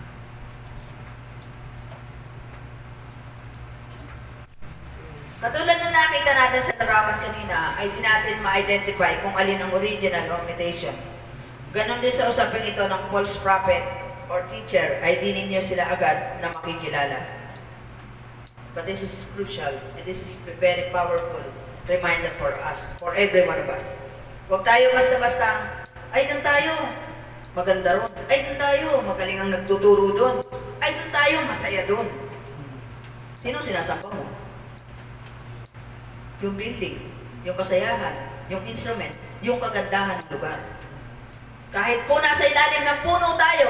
Katulad na nakita natin sa larawan kanina, ay di natin ma-identify kung alin ang original o imitation. Ganon din sa usaping ito ng false prophet or teacher, ay di ninyo sila agad na makikilala. But this is crucial, and this is a very powerful reminder for us, for every one of us. Huwag tayo basta-basta, ay doon tayo, maganda ron. Ay doon tayo, magaling ang nagtuturo doon. Ay doon tayo, masaya doon. Sino sinasamba mo? Yung building, yung kasayahan, yung instrument, yung kagandahan ng lugar. Kahit po nasa ilalim ng puno tayo,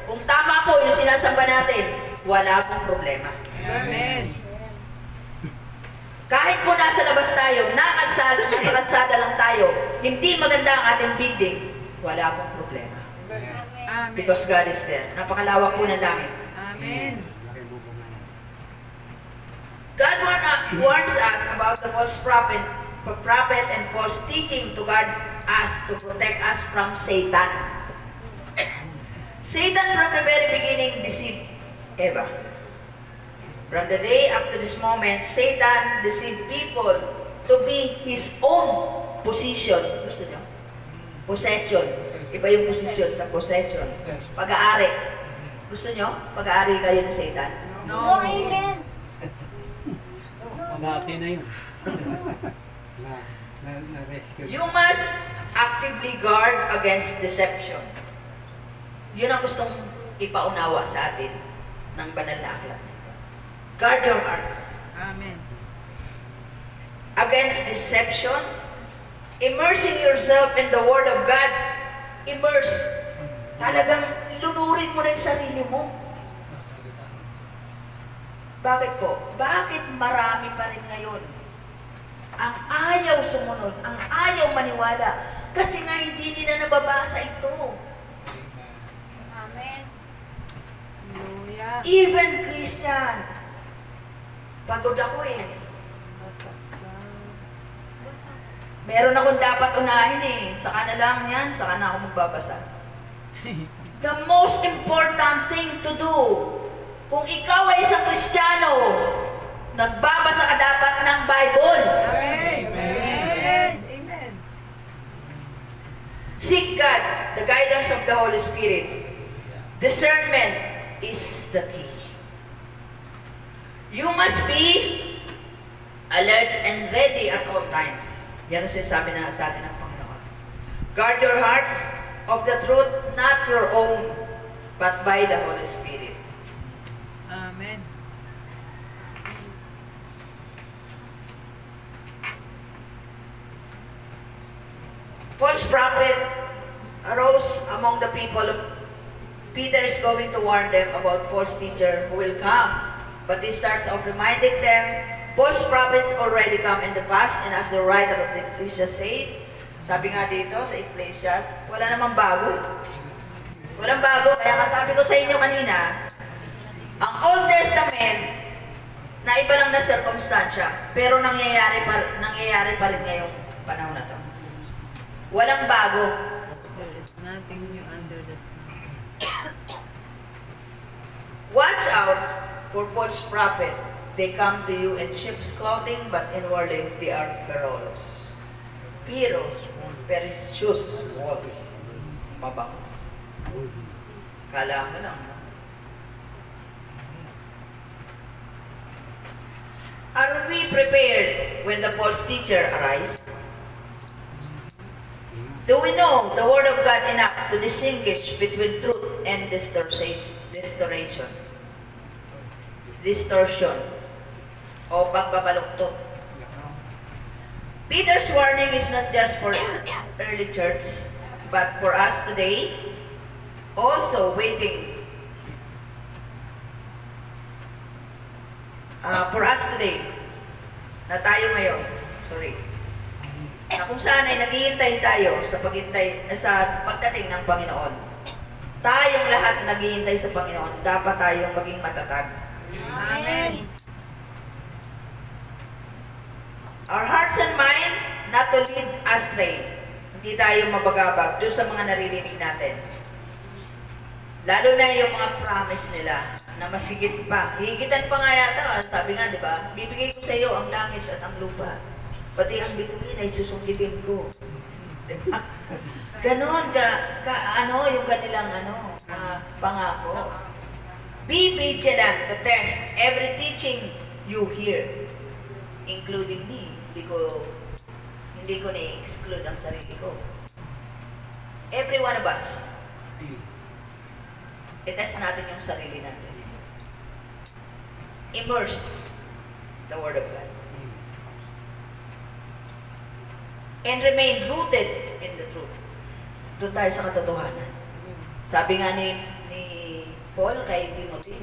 kung tama po yung sinasamba natin, wala pong problema. Amen. Kahit po nasa labas tayo, nasa kalsada lang tayo, hindi maganda ang ating building, wala pong problema. Amen. Because God is there. Napakalawak po ng langit. Amen. God warns us about the false prophet and false teaching to guard us, to protect us from Satan. Satan from the very beginning deceived Eva. From the day up to this moment, Satan deceived people to be his own position. Gusto nyo? Possession. Iba yung position sa possession. Pag-aari. Gusto nyo? Pag-aari kayo ni Satan? No. Amen. Dati na yun. Na-rescue. You must actively guard against deception. Yun ang gustong ipaunawa sa atin ng banal na aklat nito. Guard your hearts Amen. against deception, immersing yourself in the Word of God. Immerse. Talagang lunurin mo na yung sarili mo. Bakit po? Bakit marami pa rin ngayon ang ayaw sumunod, ang ayaw maniwala? Kasi nga hindi nila nababasa ito. Amen. Hallelujah. Even Christian. Pagod ako eh. Meron akong dapat unahin eh. Saka na lang yan, saka na ako magbabasa. The most important thing to do, kung ikaw ay isang Kristiyano, nagbabasa ka dapat ng Bible. Amen. Amen. Amen. Seek God, the guidance of the Holy Spirit. Discernment is the key. You must be alert and ready at all times. Yan ang sinasabi na sa atin ng Panginoon. Guard your hearts of the truth, not your own, but by the Holy Spirit. Amen. False prophet arose among the people. Peter is going to warn them about false teacher who will come. But he starts off reminding them, false prophets already come in the past, and as the writer of the Ecclesiastes says, sabi nga dito sa Ecclesiastes, wala namang bago. Walang bago. Kaya nga sabi ko sa inyo kanina, ang Old Testament, na iba lang na circumstansya, pero nangyayari pa rin ngayong panahon na to. Walang bago. There is nothing new under the sun. Watch out for false prophet. They come to you in sheep's clothing, but inwardly they are ferocious. Piros, pericious, wolves, mabangs. Kala mo lang, no? Are we prepared when the false teacher arise? Do we know the Word of God enough to distinguish between truth and distortion o pagbabaluktot? Peter's warning is not just for early church, but for us today, also waiting for us today, na tayo ngayon, na kung saan ay naghihintay tayo sa pagdating ng Panginoon. Tayong lahat naghihintay sa Panginoon, dapat tayong maging matatag. Amen. Our hearts and mind not to lead astray. Hindi tayo mabagabag doon sa mga naririnig natin. Lalo na yung mga promise nila na masigit pa. Higitan pa nga yata, sabi nga, di ba? Bibigay ko sa iyo ang langit at ang lupa. Pati ang bituin ay susungkitin ko. Di ba? Ganon yung kanilang pangako. Be vigilant to test every teaching you hear, including me. Hindi ko na-exclude ang sarili ko. Every one of us. I-test natin yung sarili natin. Immerse the Word of God. And remain rooted in the truth. Doon tayo sa katotohanan. Sabi nga ni Paul kay Timothy,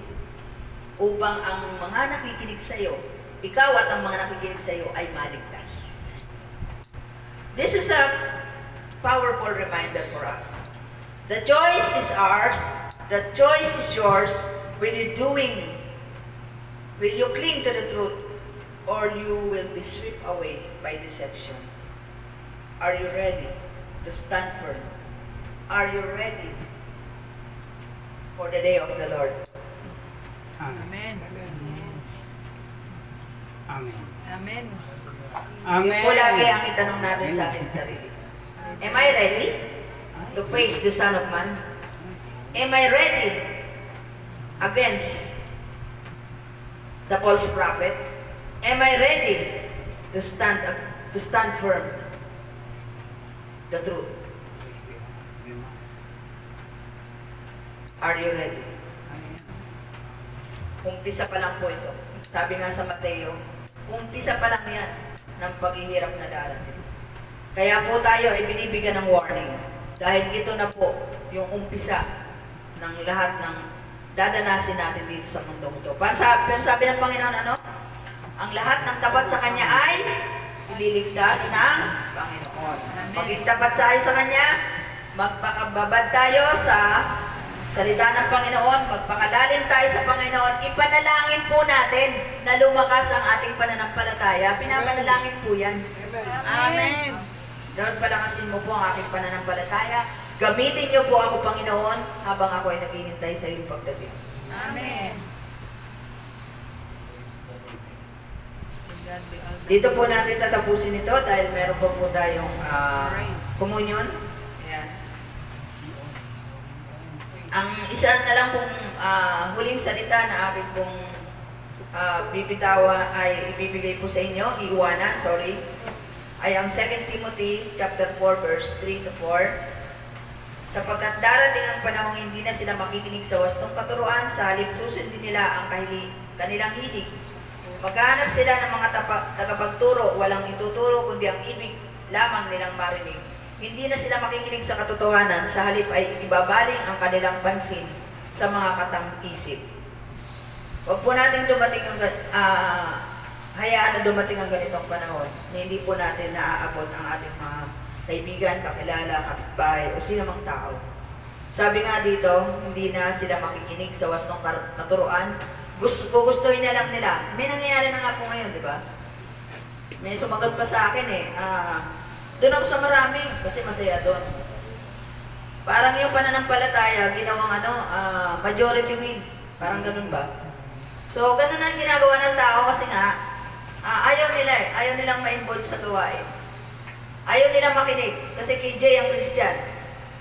upang ang mga nakikinig sa iyo, ikaw at ang mga nakikinig sa iyo ay maligtas. This is a powerful reminder for us. The choice is ours. The choice is yours. Will you cling to the truth, or you will be swept away by deception? Are you ready to stand firm? Are you ready for the day of the Lord? Amen. Amen. Amen. Amen. Yun po lagi ang itanong natin sa ating sarili. Am I ready to face the Son of Man? Am I ready against the false prophet? Am I ready to stand firm the truth? Are you ready? Umpisa pa lang po ito. Sabi nga sa Mateo, umpisa pa lang yan ng paghihirap na darating. Kaya po tayo ay binibigyan ng warning. Dahil ito na po yung umpisa ng lahat ng dadanasin natin dito sa mundong ito. Pero sabi ng Panginoon, ang lahat ng tapat sa Kanya ay ililigtas ng Panginoon. Maging tapat tayo sa Kanya, magpakababad tayo sa salita ng Panginoon, magpakalalim tayo sa Panginoon, ipanalangin po natin na lumakas ang ating pananampalataya. Pinapanalangin po yan. Amen. Lord, palakasin mo po ang aking pananampalataya. Gamitin niyo po ako, Panginoon, habang ako ay naghihintay sa iyong pagdating. Amen. God be all the Dito po natin tatapusin ito dahil meron pa po tayong communion. Ayan. Ang isa na lang pong huling salita na aking pong bibitawa ay ibibigay po sa inyo, iiwanan, ay ang 2 Timothy chapter 4 verse 3 to 4. Sapagkat darating ang panahong hindi na sila makikinig sa wastong katuruan, sa halip susundin nila ang kanilang hilig. Maghahanap sila ng mga tagapagturo, walang ituturo kundi ang ibig lamang nilang marinig. Hindi na sila makikinig sa katotohanan, sa halip ay ibabaling ang kanilang pansin sa mga katang-isip. Huwag po natin dumating yung hayaan na dumating ang ganitong panahon na hindi po natin naaabot ang ating mga kaibigan, kakilala, kapitbahay, o sino mang tao. Sabi nga dito, hindi na sila makikinig sa wastong katuruan. Gustuhin na lang nila. May nangyayari na nga po ngayon, di ba? May sumagot pa sa akin doon ako sa marami, kasi masaya doon. Parang yung pananampalataya, ginawang majority win. Parang ganun ba? So, ganun ang ginagawa ng tao kasi nga, ayaw nila ayaw nilang ma-involve sa gawain. Ayaw nilang makinig kasi KJ ang Christian.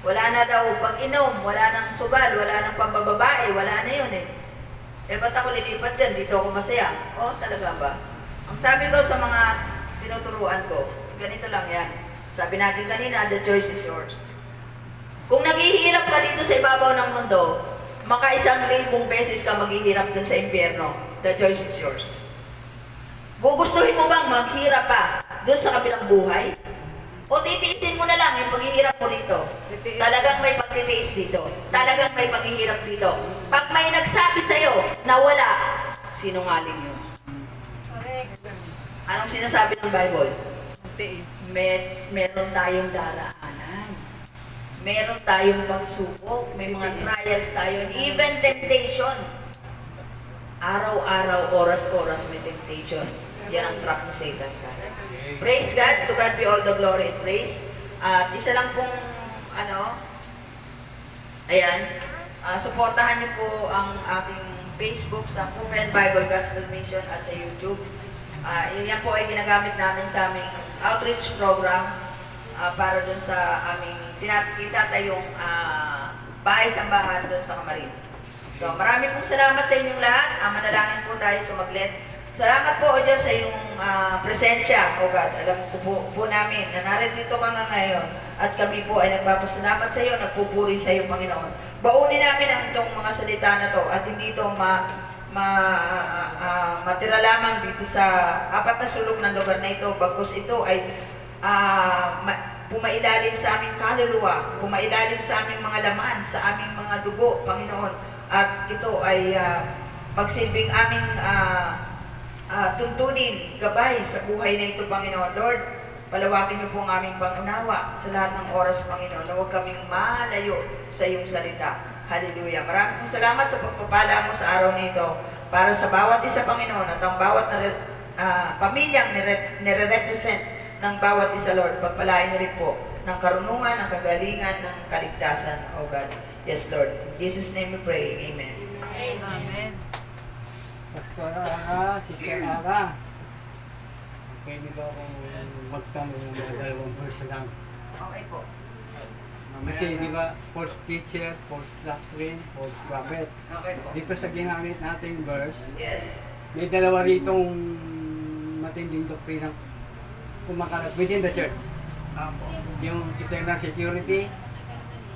Wala na daw pag-inom, wala nang sugal, wala nang pambababae, wala na yun ba't ako lilipat dyan? Dito ako masaya. Oh, talaga ba? Ang sabi ko sa mga tinuturuan ko, ganito lang yan. Sabi natin kanina, the choice is yours. Kung naghihirap ka dito sa ibabaw ng mundo, maka-1,000 beses ka maghihirap dun sa impyerno. The choice is yours. Gugustuhin mo bang maghirap pa dun sa kabilang buhay? O titiisin mo na lang yung paghihirap mo dito. Talagang may pagtitiis dito. Talagang may paghihirap dito. Pag may nagsabi sa'yo na wala, sinungaling yun. Correct. Anong sinasabi ng Bible? Tiis. Meron tayong daraanan. Meron tayong pagsubok. May mga trials tayo. Even temptation. Araw-araw, oras-oras may temptation. Yan ang trap ni Satan sa atin. Praise God. To God be all the glory and praise. At isa lang pong supportahan niyo po ang aking Facebook sa Proven Bible Gospel Mission at sa YouTube. Yan po ay ginagamit namin sa aming outreach program para dun sa aming tinatayong bahay-sambahan dun sa Kamarin. So marami pong salamat sa inyong lahat. Manalangin po tayo sumaglit. Salamat po, O Diyos, sa iyong presensya, O God. Alam po namin na narito ka nga ngayon at kami po ay nagpapasalamat sa iyo, nagpupuri sa iyo, Panginoon. Baunin namin ang itong mga salita na to at hindi ito matira lamang dito sa apat na sulok ng lugar na ito, bagkus ito ay pumailalim sa aming kaluluwa, pumailalim sa aming mga laman, sa aming mga dugo, Panginoon. At ito ay magsilbing aming tuntunin, gabay sa buhay na ito, Panginoon. Lord, palawakin niyo po ang aming pangunawa sa lahat ng oras, Panginoon, na huwag kaming malayo sa iyong salita. Hallelujah. Maraming salamat sa pagpapala mo sa araw nito para sa bawat isa, Panginoon, at ang bawat pamilyang nire-represent ng bawat isa, Lord. Pagpalain niyo rin po ng karunungan, ng kagalingan, ng kaligtasan, O God. Yes, Lord. In Jesus' name we pray. Amen. Amen. Pastor Ara, Sister Ara. Pwede ba akong magtanong ng mga dalawang verse lang? Okay po. Kasi di ba, false teacher, false doctrine, false prophet. Okay po. Dito sa ginamit nating verse, Yes. may dalawa ritong matinding doktrina kumakalat within the church. Opo. Yung eternal security,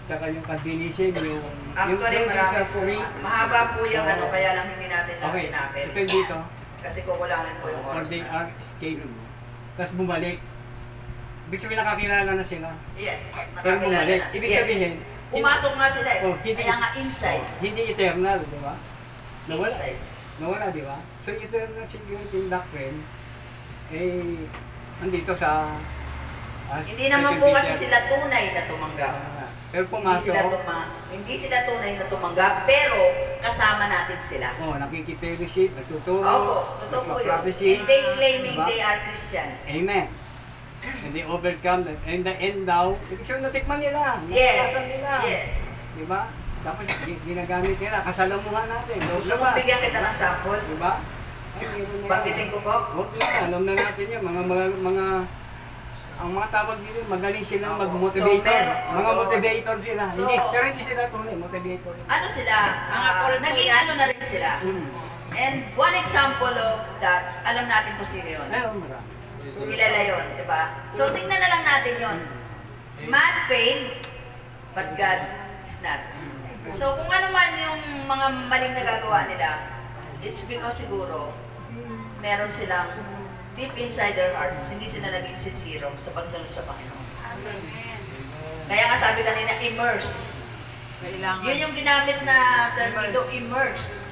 tsaka yung continuation, yung Actually, marami sa po. free. Mahaba po yung kaya lang hindi natin lang Okay, tinapil. ito yung dito. Kasi kukulangin po yung Or oras they na. are escaped. Tapos bumalik. Ibig sabihin nakakilala na sila. Yes, Pero nakakilala bumalik. na. Ibig Yes. sabihin, Pumasok nga sila Oh, hindi- Kaya nga inside. hindi eternal, di ba? Nawala. Inside. Nawala, di ba? So eternal security doctrine, andito sa Hindi naman po kasi sila tunay na tumanggap. pero Hindi pumasok, sila tunay na tumanggap, pero kasama natin sila. nakikipag-receive, natuturo, Opo, totoo po yun. nagpa-prophecy. And they claiming Diba? they are Christian. Amen. And they overcome that. And the end daw, ibig sabihin natikman nila. Yes, nakakasan nila. yes. Di ba? Tapos ginagamit nila, kasalamuhan natin. Gusto mong bigyan kita ng sample? Di ba? Banggitin ko po. Huwag na, alam na natin yan. Ang mga tawag dito, magaling silang mag-motivator. So, meron, Mga oo. motivator sila. So, Pero hindi sila tunay, motivator. Ano sila? Naging ano na rin sila. And one example of that, alam natin kung sino yun. Ayun, marami. Kilala yun, di ba? So, tingnan na lang natin yun. Man failed, but God is not. So, kung ano man yung mga maling nagagawa nila, it's because siguro, meron silang deep inside their hearts, hindi sila naging sincere sa pagsunod sa Panginoon. Kaya nga sabi kanina, immerse. Kailangan. Yun yung ginamit na term dito, immerse.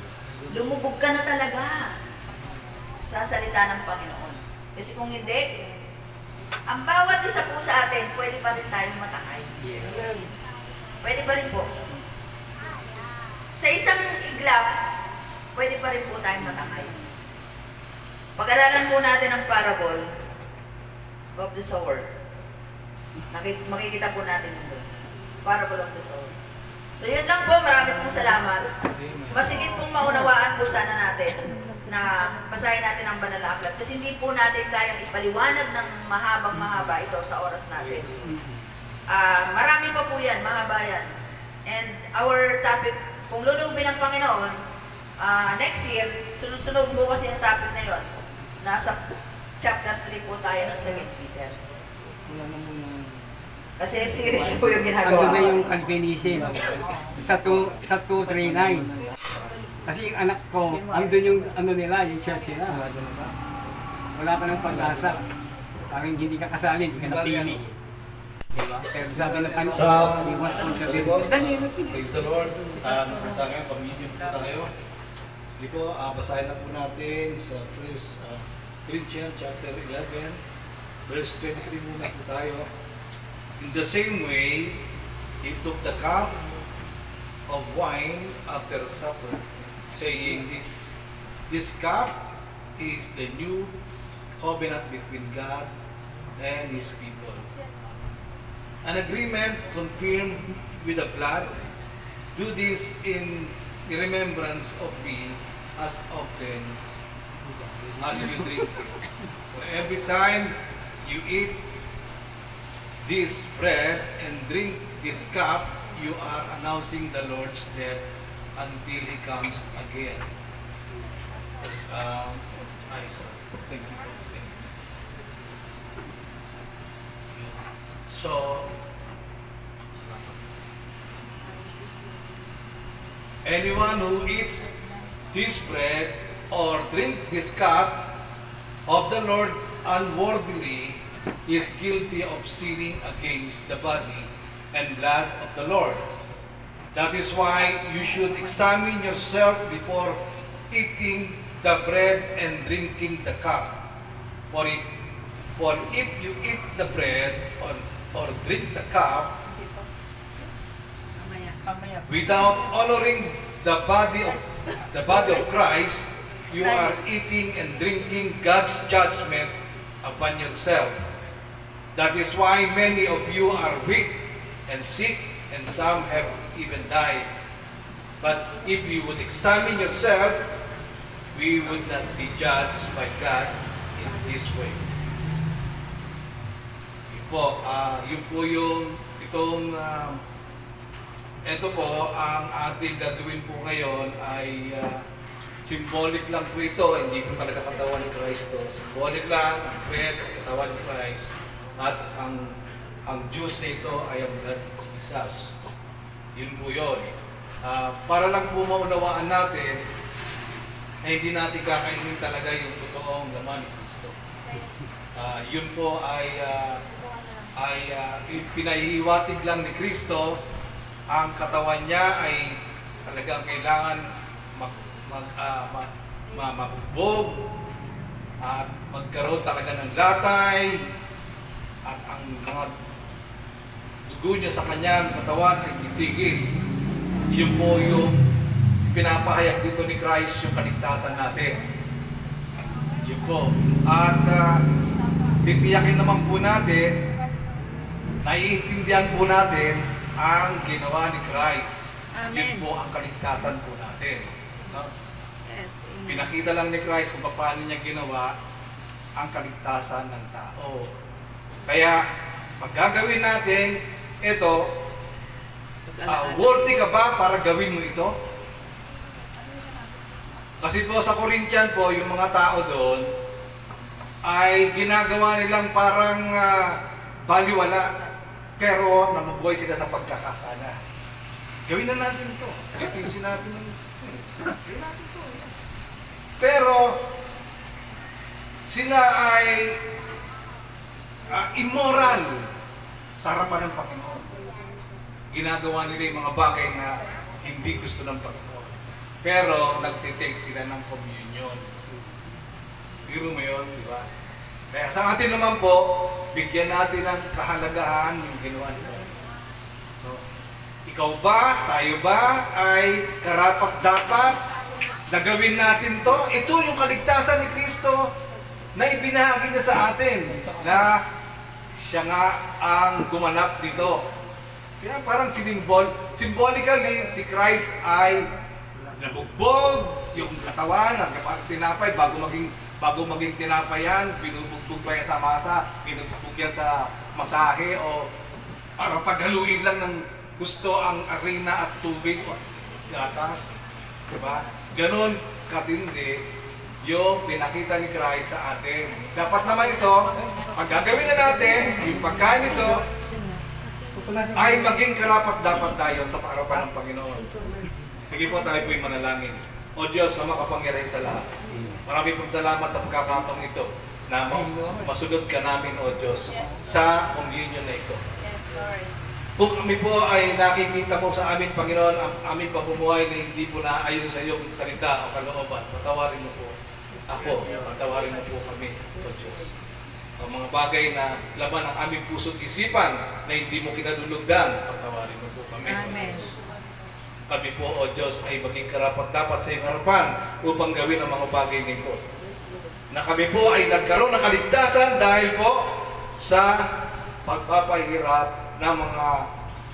Lumubog ka na talaga sa salita ng Panginoon. Kasi kung hindi, ang bawat isa po sa atin, pwede pa rin tayong matakay. Pwede pa rin po. Sa isang iglap, pwede pa rin po tayong matakay. Pag-aralan po natin ang parable of the sower. Makikita po natin yun doon. Parable of the sower. So yun lang po, maraming pong salamat. Masigit pong maunawaan po sana natin na basahin natin ang banal na aklat. Kasi hindi po natin kayang ipaliwanag ng mahabang mahaba ito sa oras natin. Marami pa po yan, mahaba yan. And our topic, kung lulubin ng Panginoon, next year, sunod-sunod po kasi yung topic na yon. Nasa chapter 3 po tayo ng 2 Peter. Wala na muna. Kasi series po yung Ano ginagawa. na yung Calvinism? Sa 239. Kasi yung anak ko, andun yung ano nila, yung church nila. Wala ka ng pag-asa. Parang hindi ka kasali, hindi ka napili. Diba? Pero sabi ng Panginoon, Sa we want to be likod, dali. praise the Lord. Napunta ngayon, pamilya punta kayo. Sige po, basahin na po natin sa 1 Corinthians chapter 11, verse 23 muna po tayo. In the same way, he took the cup of wine after supper, saying, This cup is the new covenant between God and His people. An agreement confirmed with the blood. Do this in remembrance of me as often as you drink it. For every time you eat this bread and drink this cup, you are announcing the Lord's death until He comes again. Thank you. So, anyone who eats this bread or drink this cup of the Lord unworthily is guilty of sinning against the body and blood of the Lord. That is why you should examine yourself before eating the bread and drinking the cup. For if you eat the bread or drink the cup without honoring the body of Christ, you are eating and drinking God's judgment upon yourself. That is why many of you are weak and sick, and some have even died. But if you would examine yourself, we would not be judged by God in this way. Yun po yung ito po, ang ating gagawin po ngayon ay symbolic lang po ito, hindi po talaga katawan ni Kristo. Symbolic lang, ang bread, katawan ni Christ. At ang juice na ito ay ang blood of Jesus. Yun po yun. Para lang po maunawaan natin na hindi natin kakainin talaga yung totoong laman ni Kristo. Yun po ay pinahihiwatig lang ni Kristo. Ang katawan niya ay talagang kailangan mabugbog at magkaroon talaga ng latay, at ang mga dugo niya sa kanyang katawan ay titigis. Yun po yung pinapahayag dito ni Christ, yung kaligtasan natin. Yun po. At titiyakin naman po natin, naiintindihan po natin ang ginawa ni Christ. Amen. Yun po ang kaligtasan po natin. No? Yes. Amen. Pinakita lang ni Christ kung paano niya ginawa ang kaligtasan ng tao. Kaya, pag gagawin natin ito, worthy ka ba para gawin mo ito? Kasi po sa Corinthian po, yung mga tao doon ay ginagawa nilang parang baliwala. Pero namubuhay sila sa pagkakasala. Gawin na natin ito. Ito yung sinabi ng gawin natin ito. Pero sila ay immoral sa harapan ng Panginoon. Ginagawa nila yung mga bagay na hindi gusto ng Panginoon. Pero nagtitake sila ng communion. Biro mo yun, di ba? Kaya sa atin naman po, bigyan natin ng kahalagahan yung ginawa ni Christ. So, ikaw ba, tayo ba, ay karapat-dapat na gawin natin to? Ito yung kaligtasan ni Kristo na ibinahagi niya sa atin, na siya nga ang gumanap dito. Kaya parang symbolically, si Christ ay nabugbog yung katawan, ang tinapay, bago maging tinapay yan, binubugbog pa yan sa masa, binubugbog yan sa masahe, o para paghaluin lang ng gusto ang arena at tubig o gatas. Diba? Ganon katindi yung pinakita ni Christ sa atin. Dapat naman ito, pag gagawin na natin, yung pagkain ito, ay maging karapat-dapat tayo sa harapan ng Panginoon. Sige po, tayo po'y manalangin. O Diyos na makapangyarihan sa lahat. Marami pong salamat sa pagkakataong ito na masunod ka namin, O Diyos, sa communion na ito. Kung kami po ay nakikita po sa amin, Panginoon, ang aming pamumuhay na hindi po naayon sa iyong salita o kalooban, patawarin mo po ako, patawarin mo po kami, O Diyos. Ang mga bagay na laman ang aming puso't isipan na hindi mo kinadulugdan, patawarin mo po kami. Amen. Kami po, O Diyos, ay maging karapat-dapat sa iyong harapan upang gawin ang mga bagay nito. Na kami po ay nagkaroon ng kaligtasan dahil po sa pagpapahirap ng mga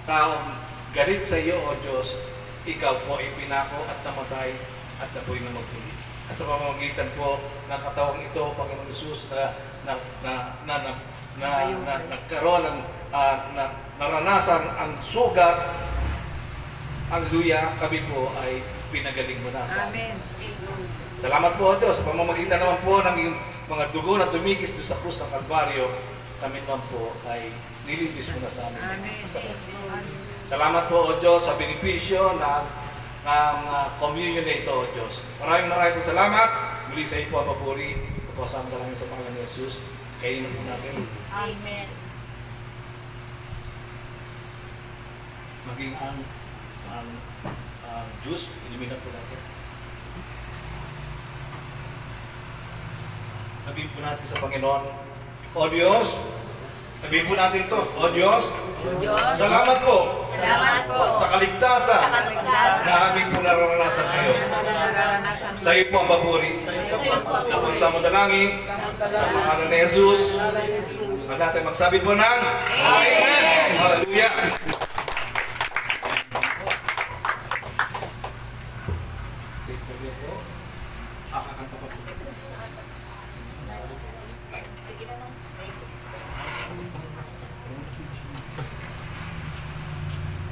taong galit sa iyo, O Diyos. Ikaw po ay pinako at namatay at nabuhay na magpuli. At sa pamamagitan po ng katawang ito, Panginoon Hesus, na nagkaroon ng naranasan ang sugat. Hallelujah, kami po ay pinagaling mo na sa Amen. Salamat po, O Diyos. Sa pamamagitan naman po ng iyong mga dugo na tumigis doon sa krus ng Kalbaryo, kami naman po ay nililis mo na sa amin. Amen. Salamat po, O Diyos, sa benepisyo ng communion na ito, O Diyos. Maraming po salamat. Muli sa iyo po ang papuri. Ito po sa aming sa pangalan ni Jesus. Kainin po natin. Amen. Maging ang juice, inumin na po natin. Sabihin po natin sa Panginoon, O Diyos, sabihin po natin ito, O Diyos, salamat po, sa kaligtasan na aming po nararanasan ngayon. Sa iyo po ang papuri, na pagsamadalangin, sa pangalan ni Jesus, at natin magsabi po ng Amen! Hallelujah!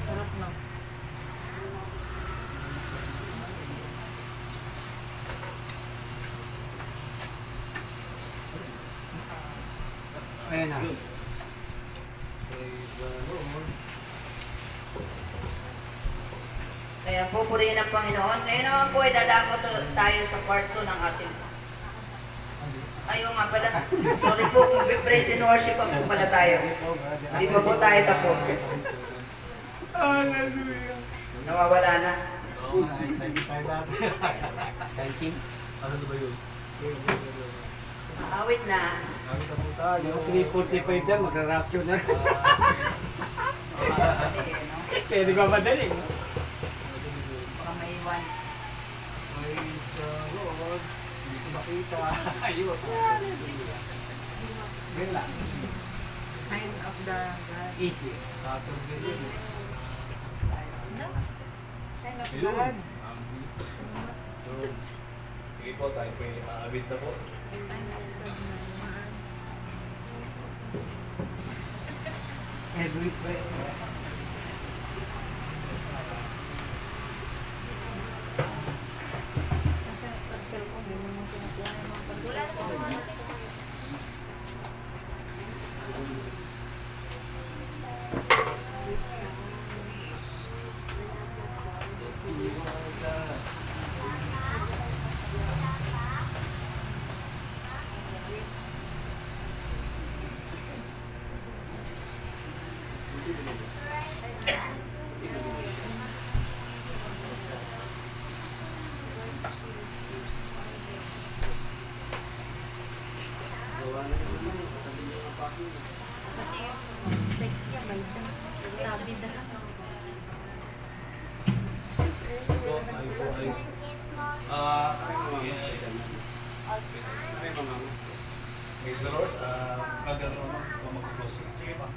Sarap na. Ayan na. Kaya pupurihin ng Panginoon. Ngayon naman po ay dadako tayo sa part 2 ng ating. Ayaw nga pala. Sorry po kung praise and worship pa po pala tayo. Hindi pa po tayo tapos. Hallelujah. Nawawala na. Excited tayo natin. Thank you. Ano ba yun? Awit na. Nakita po tayo. Yung 345 dyan, magra-rapture na. Pwede ba madali? Baka may iwan. Praise the Lord. Hindi ko makita. Ayun. Yun lang. Sign of the God. Easy. Saturday yun. No? Sign of Ayun. God. Ang Sige po, tayo po aawit na po. Sign of the man. Every way. Kasi pag cellphone, hindi mo naman kinukuha yung mga pagkuha. Text niya, balikan. Sabi lahat. Po, tayo po ay... Praise the Lord. Father Roman, po mag-close. Sige pa.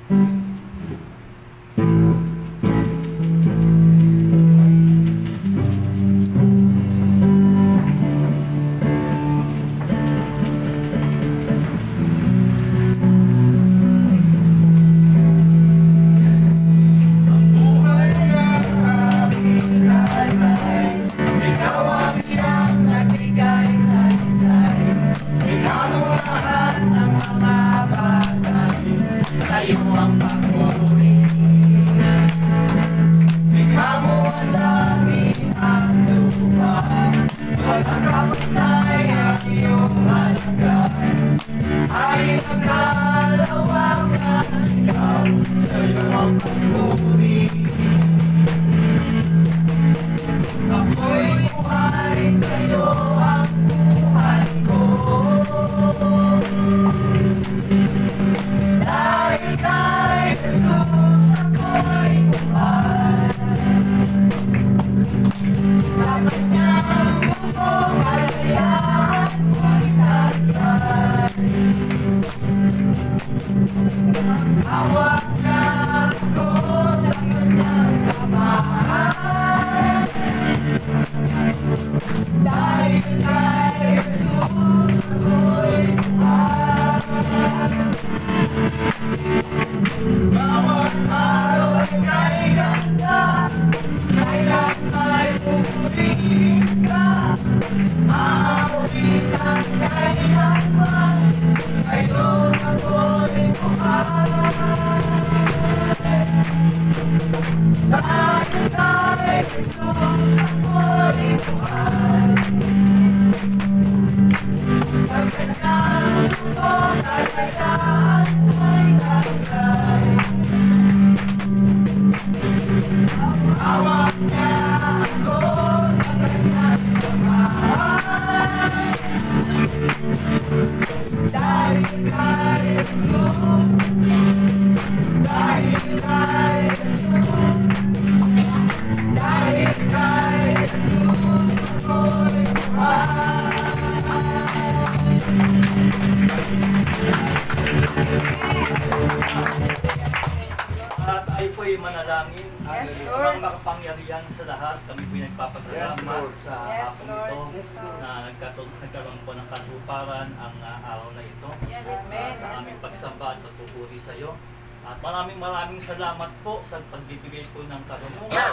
At tayo po ay manalangin. Yes, Ang Lord. makapangyarihan sa lahat, kami po ay nagpapasalamat Yes, sa Yes, hapon Lord. ito Yes, Lord. na nagkaroon po ng katuparan ang araw na ito. Amen. Sa aming pagsamba at pagpupuri sa iyo. At maraming salamat po sa pagbibigay po ng karunungan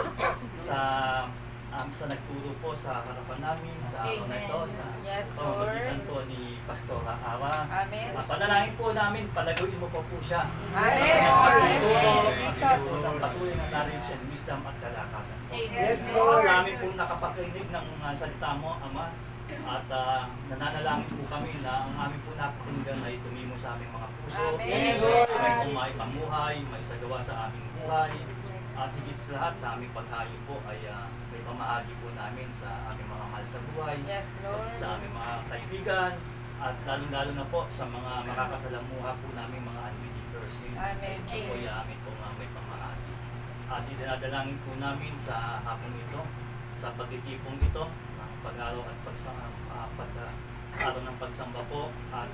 sa nagturo po sa harapan namin sa araw na ito, sa Yes, pamamagitan Lord. po ni Pastora Ara. Amen. Panalangin po namin, palaguin mo po siya. Amen. Sa pagtuturo, Jesus. ng patuloy na knowledge and wisdom at kalakasan po. Yes, At Lord. sa amin po nakapakinig ng salita mo, Ama, at nananalangin po kami na ang aming po napakinggan ay tumimo sa aming mga puso. Amen. Yes, Lord. may pamuhay, may sagwa sa aming buhay. At higit sa lahat sa aming paghayo po ay may pamahagi po namin sa aming mga mahal sa buhay. Yes, Lord. Sa aming mga kaibigan. At lalo na po sa mga makakasalamuha po namin mga unbelievers. Amen. Ito po ay amin po nga may pamahagi. At idinadalangin po namin sa hapon ito, sa pagtitipong ito, ng pag-araw at araw ng pagsamba po at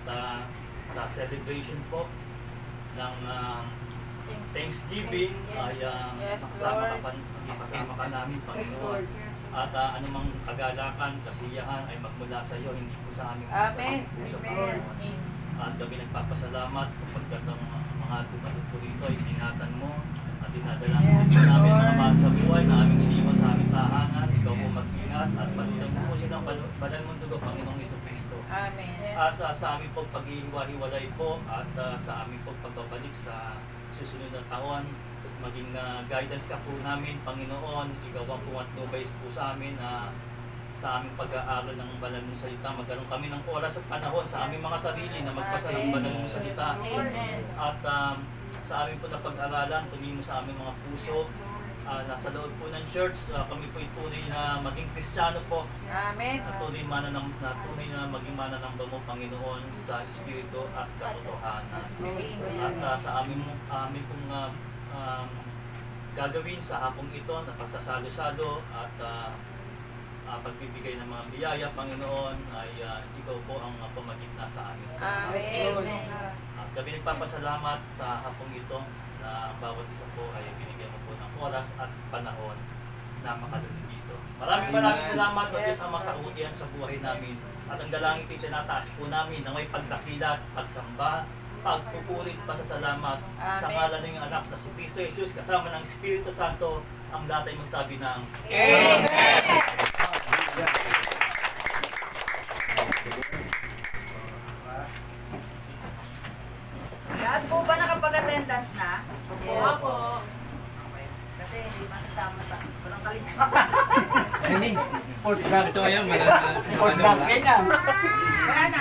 sa celebration po ng Thanksgiving ay Yes, makasama ka namin, Panginoon. At anumang kagalakan, kasiyahan ay magmula sa iyo, hindi po sa aming Amen. puso, Amen. Panginoon. At kami nagpapasalamat sapagkat ang mga tumalog po rito ay ingatan mo at dinadalangin po namin mga mahal sa buhay na aming iniwan sa aming tahanan. Ikaw po mag-ingat at patuloy mo silang banal mong dugo, Panginoong Jesucristo. Amen. At sa aming pong pag-iiwa-hiwalay po at sa aming pong pagbabalik sa susunod na taon, maging guidance ka po namin, Panginoon. Ikaw ang pumatnubay po sa amin sa aming pag-aaral ng banal mong salita. Magkaroon kami ng oras at panahon sa aming mga sarili na magbasa ng banal mong salita. At sa aming po na pag-aralan, tumimo sa aming mga puso. Nasa loob po ng church, kami po tunay na maging Kristiyano po. Amen. Tunay na maging mananamba mo, Panginoon, sa Espiritu at katotohanan. At sa amin pong gagawin sa hapong ito na pagsasalo-salo at pagbibigay ng mga biyaya, Panginoon, ay ikaw po ang pumagitna sa amin. Amen. Kami nagpapasalamat sa hapong ito na bawat isa po ay binigyan mo po ng oras at panahon na makadating dito. Maraming salamat o Diyos Ama sa kautihan sa buhay namin. At ang dalangin ito'y tinataas po namin na may pagdakilat, pagsamba, pagpupulit, pasasalamat sa ngalan ng iyong anak na si Kristo Jesus kasama ng Espiritu Santo, ang lahat ay magsabi ng Amen! Lahat po ba nakapag-attendance na? Opo. Kasi hindi masasama sa walang kalimutan. Hindi, post-back. Ito ngayon, Post-back, ganyan. Kaya na.